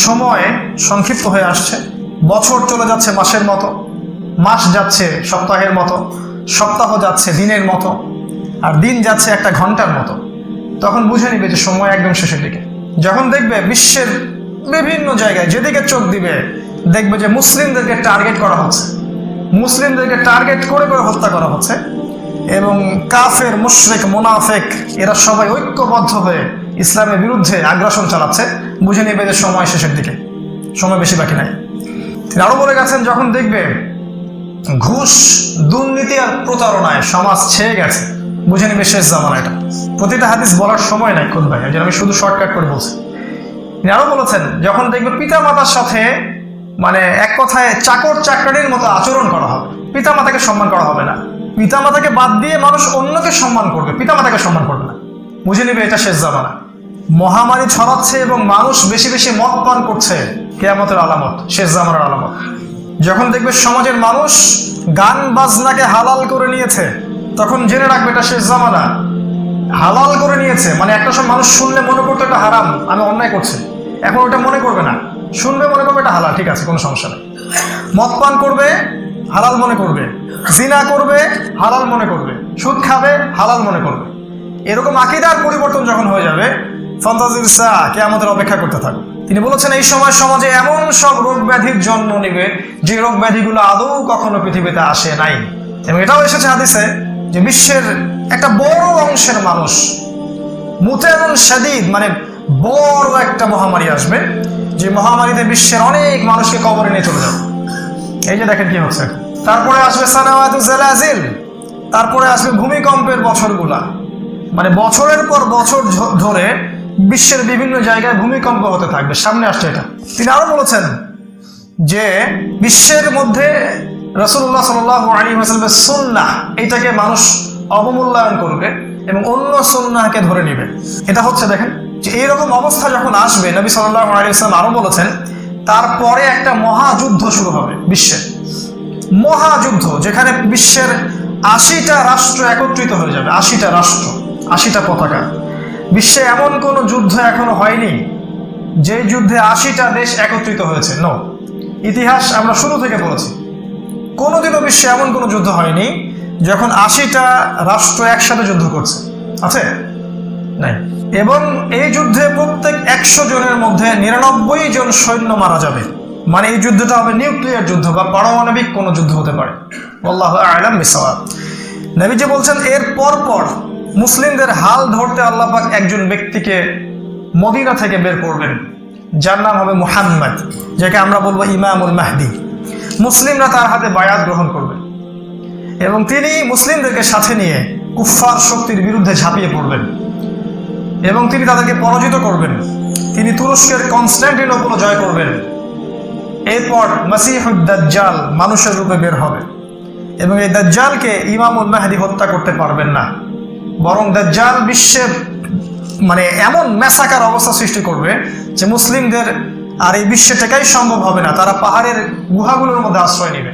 সময় সংক্ষিপ্ত হয়ে আসছে, বছর চলে যাচ্ছে মাসের মতো, মাস যাচ্ছে সপ্তাহের মতো, সপ্তাহ যাচ্ছে দিনের মতো, আর দিন যাচ্ছে একটা ঘন্টার মতো। তখন বুঝে নিবে যে সময় একদম শেষের দিকে। যখন দেখবে বিশ্বের বিভিন্ন জায়গায় যেদিকে চোখ দিবে দেখবে যে মুসলিমদেরকে টার্গেট করা হচ্ছে, মুসলিমদেরকে টার্গেট করে করে হত্যা করা হচ্ছে, এবং কাফের, মুশরিক, মুনাফিক এরা সবাই ঐক্যবদ্ধ হয়ে ইসলামের বিরুদ্ধে আগ্রাসন চালাচ্ছে, বুঝে নেবে যে সময় শেষের দিকে, সময় বেশি বাকি নাই। তিনি আরো বলে গেছেন, যখন দেখবে ঘুষ, দুর্নীতি আর প্রতারণায় সমাজ ছেয়ে গেছে, বুঝে নিবে শেষ জামানা এটা। প্রতিটা হাদিস বলার সময় নাই খুদ ভাই, আমি শুধু শর্টকাট করে বলছি। তিনি আরো বলেছেন, যখন দেখবে পিতা মাতার সাথে মানে এক কথায় চাকর চাকরানির মতো আচরণ করা হবে, পিতা মাতাকে সম্মান করা হবে না, পিতা মাতাকে বাদ দিয়ে মানুষ অন্যকে সম্মান করবে, পিতা মাতাকে সম্মান করবে না, বুঝে নিবে এটা শেষ জামানা। মহামারী ছড়াচ্ছে এবং মানুষ বেশি বেশি মদ পান করছে, কিয়ামতের আলামত, শেষ জামানার আলামত। যখন দেখবে সমাজের মানুষ গান বাজনাকে হালাল করে নিয়েছে, তখন জেনে রাখবে এটা শেষ জামানা। হালাল করে নিয়েছে মানে একটা সময় মানুষ শুনলে মনে করতো এটা হারাম, আমি অন্যায় করছি, এখন ওটা মনে করবে না, শুনবে মনে করবে এটা হালাল, ঠিক আছে কোনো সমস্যা নেই। মদ পান করবে হালাল মনে করবে, জিনা করবে হালাল মনে করবে, সুদ খাবে হালাল মনে করবে। এরকম আকীদার পরিবর্তন যখন হয়ে যাবে, ফান্তাজির সা, কিয়ামতের অপেক্ষা করতে থাকবে। তিনি বলেছেন, এই সময় সমাজে এমন সব রোগ ব্যাধির জন্ম নিবে যে রোগ ব্যাধিগুলো আদৌ কখনো পৃথিবীতে আসে নাই। এবং এটাও এসেছে হাদিসে যে বিশ্বের একটা বড় অংশের মানুষ মুতান শাদীদ মানে বড় একটা মহামারী আসবে, যে মহামারীতে বিশ্বের অনেক মানুষকে কবরে নিয়ে চলে যাবে। এই যে দেখেন কি হচ্ছে। তারপরে আসবে সানাওয়াতু জালাজিল, তারপরে আসবে ভূমিকম্পের বছরগুলা, মানে বছরের পর বছর ধরে বিশ্বের বিভিন্ন জায়গায় ভূমিকম্প হতে থাকবে, সামনে আসছে এটা। তিনি আরো বলেছেন যে বিশ্বের মধ্যে রাসূলুল্লাহ সাল্লাল্লাহু আলাইহি ওয়াসাল্লামের সুন্নাহ এটাকে মানুষ অবমূল্যায়ন করবে এবং অন্য সুন্নাহকে ধরে নেবে। এটা হচ্ছে দেখেন যে এইরকম অবস্থা যখন আসবে, নবী সাল্লাল্লাহু আলাইহি ওয়াসাল্লাম আরো বলেছেন তারপরে একটা মহাযুদ্ধ শুরু হবে বিশ্বের, মহাযুদ্ধ, যেখানে বিশ্বের 80টা রাষ্ট্র একত্রিত হয়ে যাবে, 80টা রাষ্ট্র, 80টা পতাকা। বিশ্বে এমন কোনো যুদ্ধ এখনো হয়নি যে যুদ্ধে 80টা দেশ একত্রিত হয়েছে, নো। ইতিহাস আমরা শুরু থেকে বলেছি, কোনোদিনও বিশ্বে এমন কোনো যুদ্ধ হয়নি যখন 80টা রাষ্ট্র একসাথে যুদ্ধ করছে, আছে? নাই। এবং এই যুদ্ধে প্রত্যেক 100 জনের মধ্যে 99 জন সৈন্য মারা যাবে, মানে এই যুদ্ধটা হবে নিউক্লিয়ার যুদ্ধ বা পারমাণবিক কোনো যুদ্ধ হতে পারে। আল্লাহু আ'লাম বিসওয়াব। নবীজি বলছেন এর পর মুসলিমদের হাল ধরতে আল্লাহ পাক একজন ব্যক্তিকে মদিনা থেকে বের করবেন, যার নাম হবে মুহাম্মদ, যাকে আমরা বলবো ইমামুল মাহদি। মুসলিমরা তার হাতে বায়াত গ্রহণ করবে এবং তিনি মুসলিমদেরকে সাথে নিয়ে কুফফার শক্তির বিরুদ্ধে ঝাঁপিয়ে পড়বেন এবং তিনি তাদেরকে পরাজিত করবেন। তিনি তুরস্কের কনস্ট্যান্টিনোপল জয় করবেন। এরপর মাসিহুদ দাজ্জাল মানুষের রূপে বের হবে এবং এই দাজ্জালকে ইমামুল মাহদি হত্যা করতে পারবেন না, বরং দাজ্জাল বিশ্বে মানে এমন ম্যাসাকার অবস্থা সৃষ্টি করবে যে মুসলিমদের আর এই বিশ্বে টেকাই সম্ভব হবে না, তারা পাহাড়ের গুহাগুলোর মধ্যে আশ্রয় নেবে।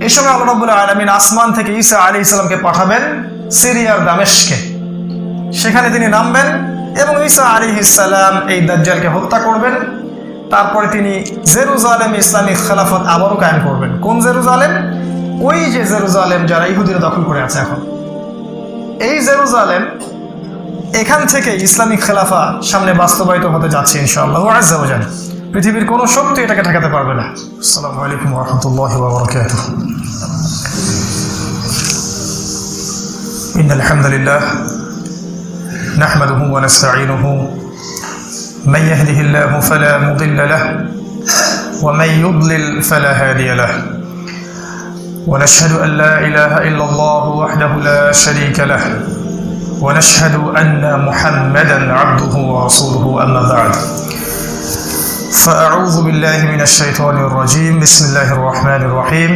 এই সময় আল্লাহ রাব্বুল আলামিন আসমান থেকে ঈসা আলাইহিস সালামকে পাঠাবেন সিরিয়ার দামেশকে, সেখানে তিনি নামবেন এবং ঈসা আলাইহিস সালাম এই দাজ্জালকে হত্যা করবেন। তারপরে তিনি জেরুজালেম ইসলামিক খেলাফত আবারও কায়েম করবেন। কোন জেরুজালেম? ওই যে জেরুজালেম যারা ইহুদিরা দখল করে আছে এখন, এই জেরুজালেম, এখান থেকে ইসলামিক খেলাফা সামনে বাস্তবায়িত হতে যাচ্ছে ইনশাআল্লাহু আযজা ওয়া জাল। পৃথিবীর কোনো শক্তি এটাকে ঠেকাতে পারবে না। আসসালামু আলাইকুম ওয়া রাহমাতুল্লাহি ওয়া বারাকাতুহু। ইন্নাল হামদুলিল্লাহ নাহমাদুহু ওয়া নাস্তাঈনুহু মান ইয়াহদিহিল্লাহু ফালা মুদিল্লা লাহু ওয়া মান ইউদ্লিল ফালা হাদিয়া লাহু ওয়া নাশহাদু আন লা ইলাহা ইল্লাল্লাহু ওয়াহদাহু লা শারীকা লাহু ওয়া নাশহাদু আন্না মুহাম্মাদান আবদুহু ওয়া রাসূলুহু আম্মা বা'দ। فأعوذ بالله من الشيطان الرجيم. بسم الله الرحمن الرحيم.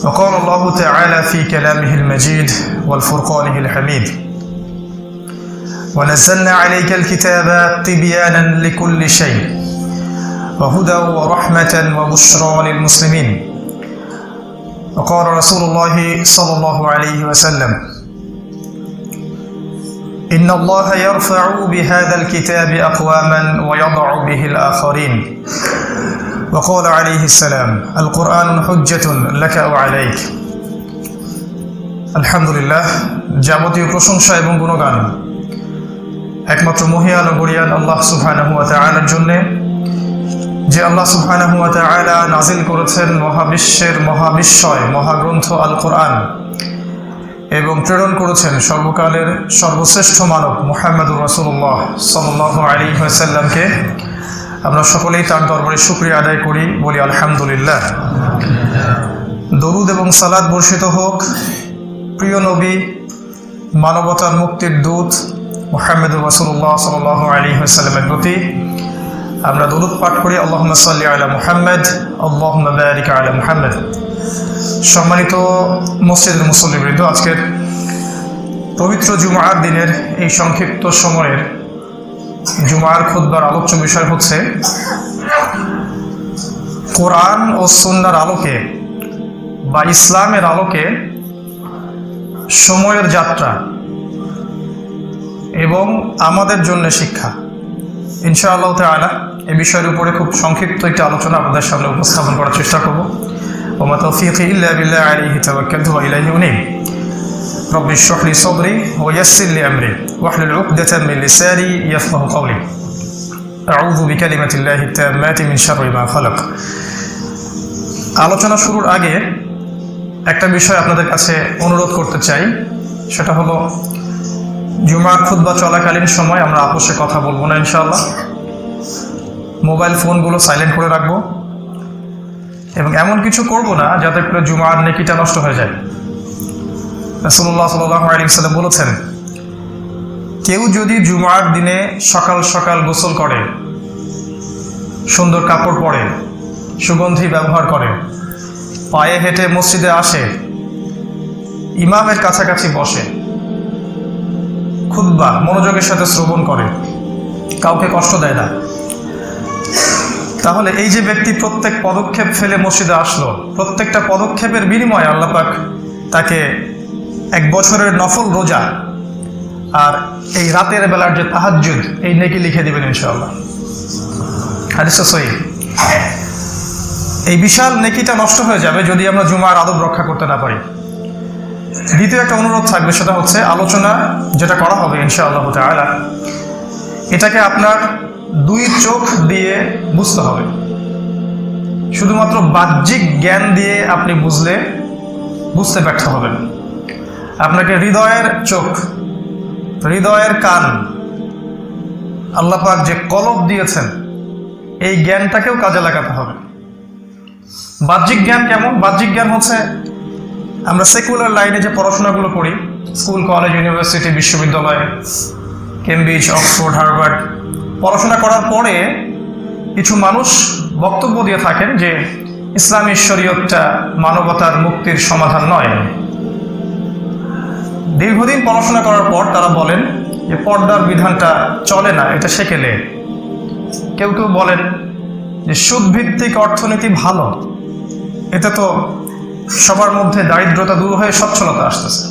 وقال الله تعالى في كلامه المجيد والفرقانه الحميد: ونزلنا عليك الكتاب تبيانا لكل شيء وهدى ورحمة وبشرى للمسلمين. وقال رسول الله صلى الله عليه وسلم: إن الله يرفع بهذا الكتاب أقواما ويضع به الآخرين وقال عليه السلام القرآن حجة لك وعليك আলহামদুলিল্লাহ, যাবতীয় প্রশংসা এবং গুণগান একমাত্র মহিয়ান ও গরিয়ান আল্লাহ সুবহানাহু ওয়া তাআলার জন্য, যে আল্লাহ সুবহানাহু ওয়া তাআলা নাজিল করেছেন মহাবিশ্বের মহাবিস্ময় মহাগ্রন্থ আল কোরআন এবং প্রেরণ করেছেন সর্বকালের সর্বশ্রেষ্ঠ মানব মুহাম্মদুর রাসূলুল্লাহ সাল্লাল্লাহু আলাইহি ওয়াসাল্লামকে। আমরা সকলেই তার দরবারে শুকরিয়া আদায় করি, বলি আলহামদুলিল্লাহ। দরুদ এবং সালাত বর্ষিত হোক প্রিয় নবী, মানবতার মুক্তির দূত মুহাম্মদুর রাসূলুল্লাহ সাল্লাল্লাহু আলাইহি ওয়াসাল্লামের প্রতি। আমরা দরুদ পাঠ করি আল্লাহুম্মা সাল্লি আলা মুহাম্মদ আল্লাহুম্মা বারিক আলা মুহাম্মদ। সম্মানিত মসজিদের মুসল্লিবৃন্দ, আজকের পবিত্র জুমার দিনের এই সংক্ষিপ্ত সময়ের জুমার খুতবার আলোচ্য বিষয় হচ্ছে কোরআন ও সুন্নাহর আলোকে বা ইসলামের আলোকে সময়ের যাত্রা এবং আমাদের জন্য শিক্ষা। ইনশাআল্লাহ তাআলা এই বিষয়ের উপরে খুব সংক্ষিপ্ত একটি আলোচনা আপনাদের সামনে উপস্থাপন করার চেষ্টা করব। ওমা তাওফীকি ইল্লা বিল্লাহ আলাইহি তাওয়াক্কালতু ওয়া ইলাইহি উনীব। রব্বি ইশরাহ লি সাদরি ওয়া ইয়াসসির লি আমরি ওয়াহলুল উকদাতাম মিন লিসানি ইয়াফকাহু কওলি। আউযু বিকালিমাতিল্লাহি তাম্মাতি মিন শাররি মা খালাক। আলোচনা শুরুর আগে একটা বিষয় আপনাদের কাছে অনুরোধ করতে চাই, সেটা হলো জুমার খুতবা চলাকালীন সময় আমরা আপোষে কথা বলবো না ইনশাআল্লাহ। মোবাইল ফোনগুলো সাইলেন্ট করে রাখবো এবং এমন কিছু করব না যাতে করে জুমার নেকিটা নষ্ট হয়ে যায়। রাসূলুল্লাহ সাল্লাল্লাহু আলাইহি ওয়াসাল্লাম বলেছেন, কেউ যদি জুমার দিনে সকাল সকাল গোসল করে, সুন্দর কাপড় পরে, সুগন্ধি ব্যবহার করে, পায়ে হেঁটে মসজিদে আসে, ইমামের কাছাকাছি বসে, খুতবা মনোযোগের সাথে শ্রবণ করে, কাউকে কষ্ট দেয় না, তাহলে এই যে ব্যক্তি প্রত্যেক পদক্ষেপ ফেলে মসজিদে আসলো, প্রত্যেকটা পদক্ষেপের বিনিময়ে আল্লাহ পাক তাকে 1 বছরের নফল রোজা আর এই রাতের বেলার যে তাহাজ্জুদ, এই নেকি লিখে দিবেন ইনশাআল্লাহ। হাদিস সহিহ। এই বিশাল নেকিটা নষ্ট হয়ে যাবে যদি আমরা জুমার আদব রক্ষা করতে না পারি। দ্বিতীয় একটা অনুরোধ থাকবে, সেটা হচ্ছে আলোচনা যেটা করা হবে ইনশাআল্লাহ তাআলা, এটাকে আপনার 2 চোখ দিয়ে বুঝতে হবে। শুধুমাত্র বাহ্যিক জ্ঞান দিয়ে আপনি বুঝতে ব্যর্থ হবেন। আপনাকে হৃদয়ের চোখ, হৃদয়ের কান, আল্লাহ পাক যে কলব দিয়েছেন, এই জ্ঞানটাকেও কাজে লাগাতে হবে। বাহ্যিক জ্ঞান কেমন? বাহ্যিক জ্ঞান হচ্ছে আমরা সেকুলার লাইনে যে পড়াশোনাগুলো করি, স্কুল, কলেজ, ইউনিভার্সিটি, বিশ্ববিদ্যালয়, কেমব্রিজ, অক্সফোর্ড, হার্ভার্ড, পড়াশোনা করার পরে কিছু মানুষ বক্তব্য দিয়ে থাকেন যে ইসলামী শরীয়তটা মানবতার মুক্তির সমাধান নয়। দীর্ঘদিন পড়াশোনা করার পর তারা বলেন যে পর্দার বিধানটা চলে না, এটা সেকেলে। কেউ কেউ বলেন যে সুদভিত্তিক অর্থনীতি ভালো, এতে তো সবার মধ্যে দারিদ্রতা দূর হয়ে সচ্ছলতা আসতেছে।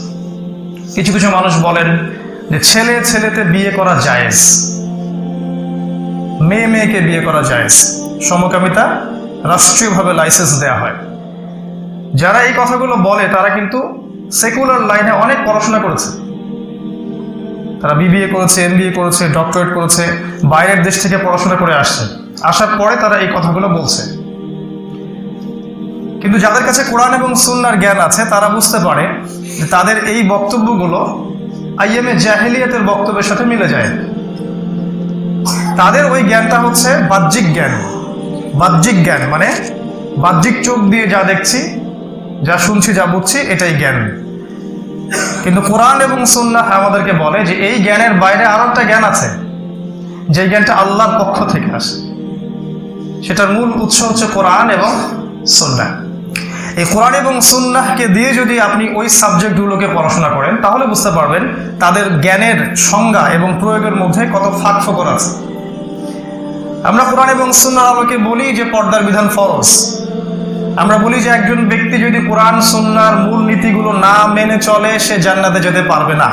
কিছু কিছু মানুষ বলেন যে ছেলে ছেলেতে বিয়ে করা জায়েজ, মেয়ে মেয়েকে বিয়ে করা জায়েজ, সমকামিতা রাষ্ট্রীয়ভাবে লাইসেন্স দেওয়া হয়। যারা এই কথাগুলো বলে তারা কিন্তু সেকুলার লাইনে অনেক পড়াশোনা করেছে, তারা বিবিএ করেছে, এমবিএ করেছে, ডক্টরেট করেছে, বাইরের দেশ থেকে পড়াশোনা করে আসছে, আসার পরে তারা এই কথাগুলো বলছে। কিন্তু যাদের কাছে কোরআন এবং সুন্নাহর জ্ঞান আছে তারা বুঝতে পারে যে তাদের এই বক্তব্যগুলো আইএমএ জাহেলিয়াতের বক্তব্যের সাথে মিলে যায়। তাদের ওই জ্ঞানটা হচ্ছে বাহ্যিক জ্ঞান। বাহ্যিক জ্ঞান মানে বাহ্যিক চোখ দিয়ে যা দেখছি, যা শুনছি, যা বুঝছি, এটাই জ্ঞান। কিন্তু কোরআন এবং সুন্নাহ আমাদেরকে বলে যে এই জ্ঞানের বাইরে আরো একটা জ্ঞান আছে, যে জ্ঞানটা আল্লাহর পক্ষ থেকে আসে। সেটার মূল উৎস হচ্ছে কোরআন এবং সুন্নাহ। এই কোরআন এবং সুন্নাহকে দিয়ে যদি আপনি ওই সাবজেক্টগুলোকে পড়াশোনা করেন তাহলে বুঝতে পারবেন তাদের জ্ঞানের সংজ্ঞা এবং প্রয়োগের মধ্যে কত ফাঁক ফোকর আছে। আমরা কোরআন এবং সুন্নাহর আলোকে বলি যে পর্দার বিধান ফরজ। আমরা বলি যে একজন ব্যক্তি যদি কোরআন সুন্নাহর মূল নীতিগুলো না মেনে চলে সে জান্নাতে যেতে পারবে না।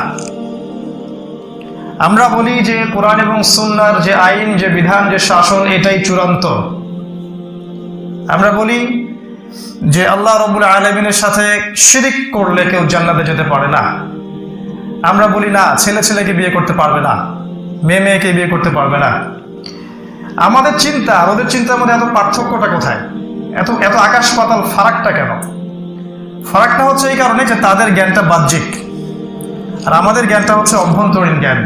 আমরা বলি যে কোরআন এবং সুন্নাহর যে আইন, যে বিধান, যে শাসন, এটাই চূড়ান্ত। আমরা বলি যে আল্লাহ রাব্বুল আলামিনের সাথে শিরিক করলে কেউ জান্নাতে যেতে পারে না। আমরা বলি না, ছেলে ছেলেকে বিয়ে করতে পারবে না, মেয়ে মেয়েকে বিয়ে করতে পারবে না। আমাদের চিন্তা আর ওদের চিন্তার মধ্যে এত পার্থক্যটা কোথায়? এত এত আকাশ পাতাল ফারাকটা কেন? ফারাকটা হচ্ছে এই কারণে যে তাদের জ্ঞানটা বাহ্যিক আর আমাদের জ্ঞানটা হচ্ছে অভ্যন্তরীণ জ্ঞান।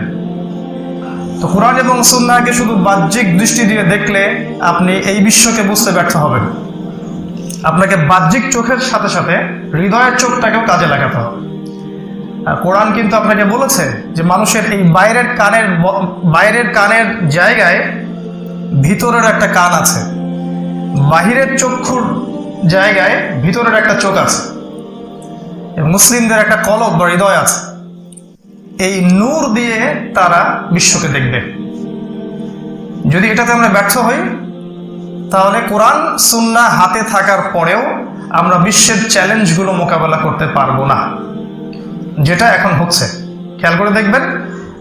তো কোরআন এবং সুন্নাহকে শুধু বাহ্যিক দৃষ্টি দিয়ে দেখলে আপনি এই বিশ্বকে বুঝতে ব্যর্থ হবেন। আপনাকে বাহ্যিক চোখের সাথে সাথে হৃদয়ের চোখটাকেও কাজে লাগাতে হবে। আর কোরআন কিন্তু আপনাকে বলেছে যে মানুষের এই বাইরের কানের জায়গায় ভিতরের একটা কান আছে, বাহিরের চক্ষুর জায়গায় ভিতরের একটা চোখ আছে। মুসলিমদের একটা কলব বা হৃদয় আছে, এই নূর দিয়ে তারা বিশ্বকে দেখবে। যদি এটাতে আমরা ব্যর্থ হই তাহলে কোরআন সুন্নাহ হাতে থাকার পরেও আমরা বিশ্বের চ্যালেঞ্জগুলো মোকাবেলা করতে পারবো না, যেটা এখন হচ্ছে। খেয়াল করে দেখবেন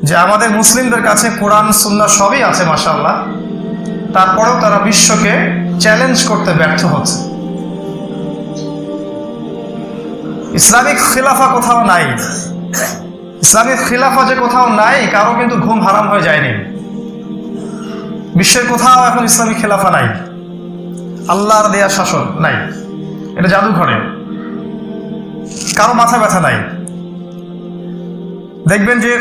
যে আমাদের মুসলিমদের কাছে কোরআন সুন্নাহ সবই আছে মাশাআল্লাহ, তারপরেও তারা বিশ্বকে চ্যালেঞ্জ করতে ব্যর্থ হচ্ছে। ইসলামিক খিলাফা কোথাও নাই। ইসলামিক খিলাফা যে কোথাও নাই, কারো কিন্তু ঘুম হারাম হয়ে যায়নি। বিশ্বের কোথাও এখন ইসলামিক খিলাফা নাই, আল্লাহর দেয়া শাসন নাই, এটা জাদুঘরে। কারো মাথা ব্যথা নাই। দেখবেন যে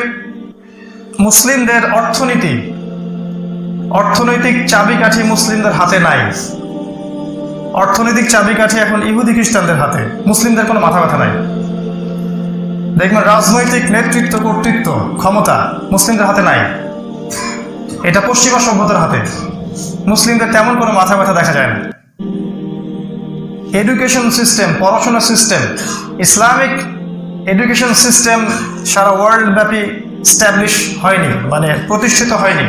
মুসলিমদের অর্থনৈতিক চাবিকাঠি মুসলিমদের হাতে নাই। অর্থনৈতিক চাবিকাঠি এখন ইহুদি খ্রিস্টানদের হাতে, মুসলিমদের কোনো মাথা ব্যথা নাই। দেখবেন রাজনৈতিক নেতৃত্ব, কর্তৃত্ব, ক্ষমতা মুসলিমদের হাতে নাই, এটা পশ্চিমা সভ্যতার হাতে। মুসলিমদের তেমন কোনো মাথা ব্যথা দেখা যায় না। এডুকেশন সিস্টেম, পড়াশোনা সিস্টেম, ইসলামিক এডুকেশন সিস্টেম সারা ওয়ার্ল্ড ব্যাপী স্ট্যাবলিশ হয়নি, মানে প্রতিষ্ঠিত হয়নি,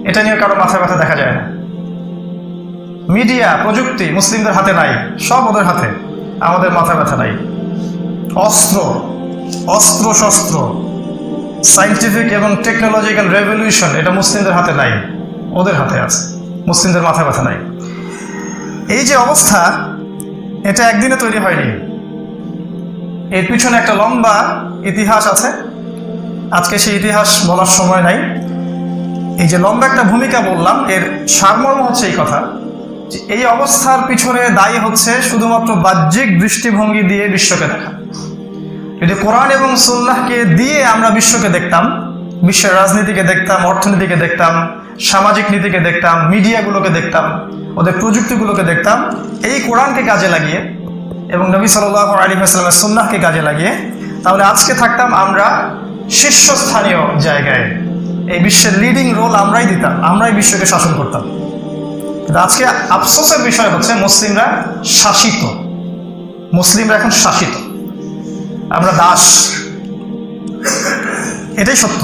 এটা নিয়ে কারো মাথা ব্যথা দেখা যায় না। মিডিয়া, প্রযুক্তি মুসলিমদের হাতে নাই, সব ওদের হাতে, আমাদের মাথা ব্যথা নাই। অস্ত্র শস্ত্র, সায়েন্টিফিক এবং টেকনোলজিক্যাল রেভলিউশন, এটা মুসলিমদের হাতে নাই, ওদের হাতে আছে, মুসলিমদের মাথা ব্যথা নাই। এই যে অবস্থা, এটা একদিনে তৈরি হয়নি, এর পিছনে একটা লম্বা ইতিহাস আছে। আজকে সেই ইতিহাস বলার সময় নাই। এই যে লম্বা একটা ভূমিকা বললাম, এর সারমর্ম হচ্ছে এই কথা যে এই অবস্থার পিছনে দায়ী হচ্ছে শুধুমাত্র বাহ্যিক দৃষ্টিভঙ্গি দিয়ে বিশ্বকে দেখা। যদি কোরআন এবং সুন্নাহকে দিয়ে আমরা বিশ্বকে দেখতাম, বিশ্বের রাজনীতিকে দেখতাম, অর্থনীতিকে দেখতাম, সামাজিক নীতিকে দেখতাম, মিডিয়াগুলোকে দেখতাম, ওদের প্রযুক্তিগুলোকে দেখতাম, এই কোরআনকে কাজে লাগিয়ে এবং নবী সাল্লাল্লাহু আলাইহি ওয়াসাল্লামের সুন্নাহকে কাজে লাগিয়ে, তাহলে আজকে থাকতাম আমরা শীর্ষস্থানীয় জায়গায়। এই বিশ্বের লিডিং রোল আমরাই দিতাম, আমরাই বিশ্বকে শাসন করতাম। কিন্তু আজকে আফসোসের বিষয় হচ্ছে মুসলিমরা শাসিত, মুসলিমরা এখন শাসিত, আমরা দাস, এটাই সত্য।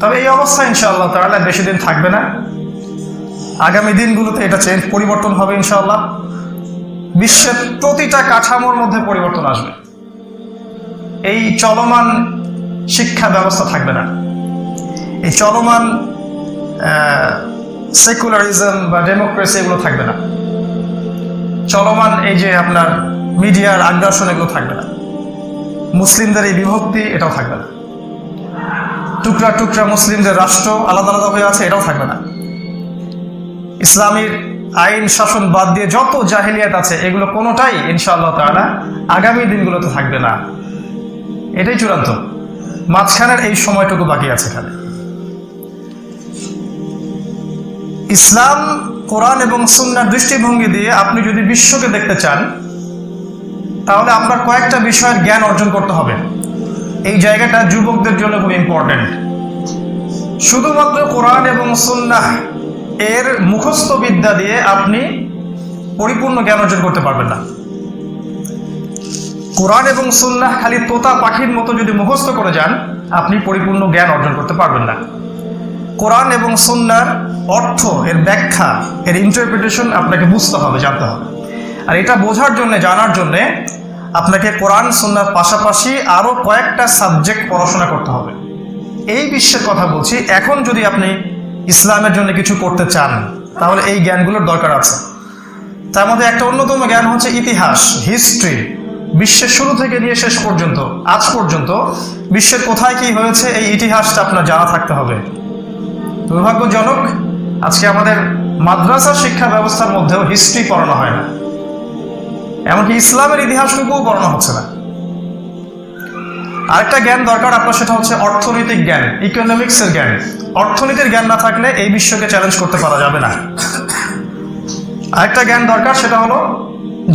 তবে এই অবস্থা ইনশাআল্লাহ তাআলা বেশি দিন থাকবে না। আগামী দিনগুলোতে এটা পরিবর্তন হবে ইনশাআল্লাহ। বিশ্বের প্রতিটা কাঠামোর মধ্যে পরিবর্তন আসবে। এই চলমান শিক্ষা ব্যবস্থা থাকবে না, এই চলমান সেকুলারিজম বা ডেমোক্রেসি এগুলো থাকবে না, চলমান এই যে আপনার মিডিয়ার আগ্রাসন এগুলো থাকবে না, মুসলিমদের এই বিভক্তি এটাও থাকবে না, টুকরা টুকরা মুসলিমদের রাষ্ট্র আলাদা আলাদা হয়ে আছে এটাও থাকবে না, ইসলামের আইন শাসন বাদ দিয়ে যত জাহিলিয়াত আছে এগুলো কোনোটাই ইনশাআল্লাহ তাআলা আগামী দিনগুলোতে থাকবে না। এটাই চূড়ান্ত। মাঝখানের এই সময়টুকু বাকি আছে এখানে। ইসলাম, কোরআন এবং সুন্নাহর দৃষ্টিভঙ্গি দিয়ে আপনি যদি বিশ্বকে দেখতে চান, তাহলে আপনার কয়েকটা বিষয়ের জ্ঞান অর্জন করতে হবে। এই জায়গাটা যুবকদের জন্য খুব ইম্পর্টেন্ট। শুধুমাত্র কোরআন এবং সুন্নাহ এর মুখস্থ বিদ্যা দিয়ে আপনি পরিপূর্ণ জ্ঞান অর্জন করতে পারবেন না। কোরআন এবং সুন্নাহ খালি তোতা পাখির মতো যদি মুখস্থ করে যান, আপনি পরিপূর্ণ জ্ঞান অর্জন করতে পারবেন না। কোরআন এবং সুন্নাহর অর্থ, এর ব্যাখ্যা, এর ইন্টারপ্রিটেশন আপনাকে বুঝতে হবে, জানতে হবে। আর এটা বোঝার জন্য, জানার জন্য আপনাকে কোরআন সুন্নাহর পাশাপাশি আরও কয়েকটা সাবজেক্ট পড়াশোনা করতে হবে। এই বিশ্বের কথা বলছি, এখন যদি আপনি ইসলামের জন্য কিছু করতে চান তাহলে এই জ্ঞানগুলোর দরকার আছে। তার মধ্যে একটা অন্যতম জ্ঞান হচ্ছে ইতিহাস, হিস্ট্রি। বিশ্বের শুরু থেকে নিয়ে শেষ পর্যন্ত, আজ পর্যন্ত বিশ্বের কোথায় কি হয়েছে এই ইতিহাসটা আপনার জানা থাকতে হবে। দুর্ভাগ্যজনক, আজকে আমাদের মাদ্রাসা শিক্ষা ব্যবস্থার মধ্যেও হিস্ট্রি পড়ানো হয় না, এমনকি ইসলামের ইতিহাসটুকুও পড়ানো হচ্ছে না। আরেকটা জ্ঞান দরকার আপনার, সেটা হচ্ছে অর্থনৈতিক জ্ঞান, ইকোনমিক্সের জ্ঞান। অর্থনীতির জ্ঞান না থাকলে এই বিশ্বকে চ্যালেঞ্জ করতে পারা যাবে না। আরেকটা জ্ঞান দরকার, সেটা হলো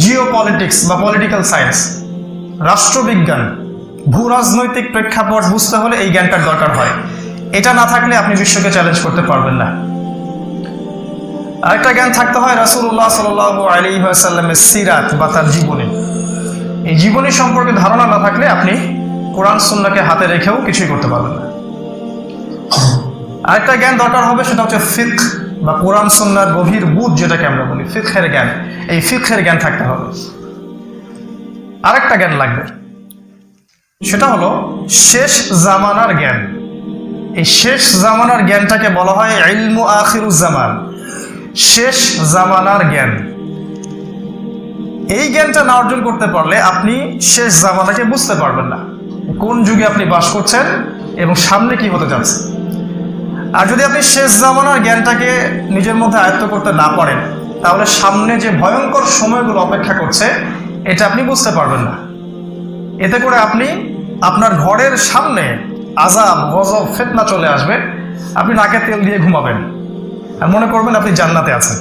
জিও পলিটিক্স বা পলিটিক্যাল সায়েন্স, রাষ্ট্রবিজ্ঞান। ভূ রাজনৈতিক প্রেক্ষাপট বুঝতে হলে এই জ্ঞানটার দরকার হয়। এটা না থাকলে আপনি বিশ্বকে চ্যালেঞ্জ করতে পারবেন না। আরেকটা জ্ঞান থাকতে হয় রাসূলুল্লাহ সাল্লাল্লাহু আলাইহি ওয়াসাল্লামের সিরাত বা তার জীবনী। এই জীবনী সম্পর্কে ধারণা না থাকলে আপনি কোরআন সুন্নাহকে হাতে রেখেও কিছুই করতে পারবেন না। আরেকটা জ্ঞান দরকার হবে, সেটা হচ্ছে ফিকহ বা কোরআন সুন্নাহর গভীর বুঝ, যেটাকে আমরা বলি ফিকহের জ্ঞান। এই ফিকহের জ্ঞান থাকতে হবে। আরেকটা জ্ঞান লাগবে, সেটা হলো শেষ জামানার জ্ঞান। এই শেষ জামানার জ্ঞানটাকে বলা হয় ইলমু আখিরুজ জামান, শেষ জামানার জ্ঞান। এই জ্ঞানটা না অর্জন করতে পারলে আপনি শেষ জামানাকে বুঝতে পারবেন না, কোন যুগে আপনি বাস করছেন এবং সামনে কি হতে যাচ্ছে। আর যদি আপনি শেষ জামানার জ্ঞানটাকে নিজের মধ্যে আয়ত্ত করতে না পারেন, তাহলে সামনে যে ভয়ঙ্কর সময়গুলো অপেক্ষা করছে এটা আপনি বুঝতে পারবেন না। এতে করে আপনি আপনার ঘরের সামনে আযাব, গজব, ফিতনা চলে আসবে, আপনি নাকে তেল দিয়ে ঘুমাবেন আর মনে করবেন আপনি জান্নাতে আছেন।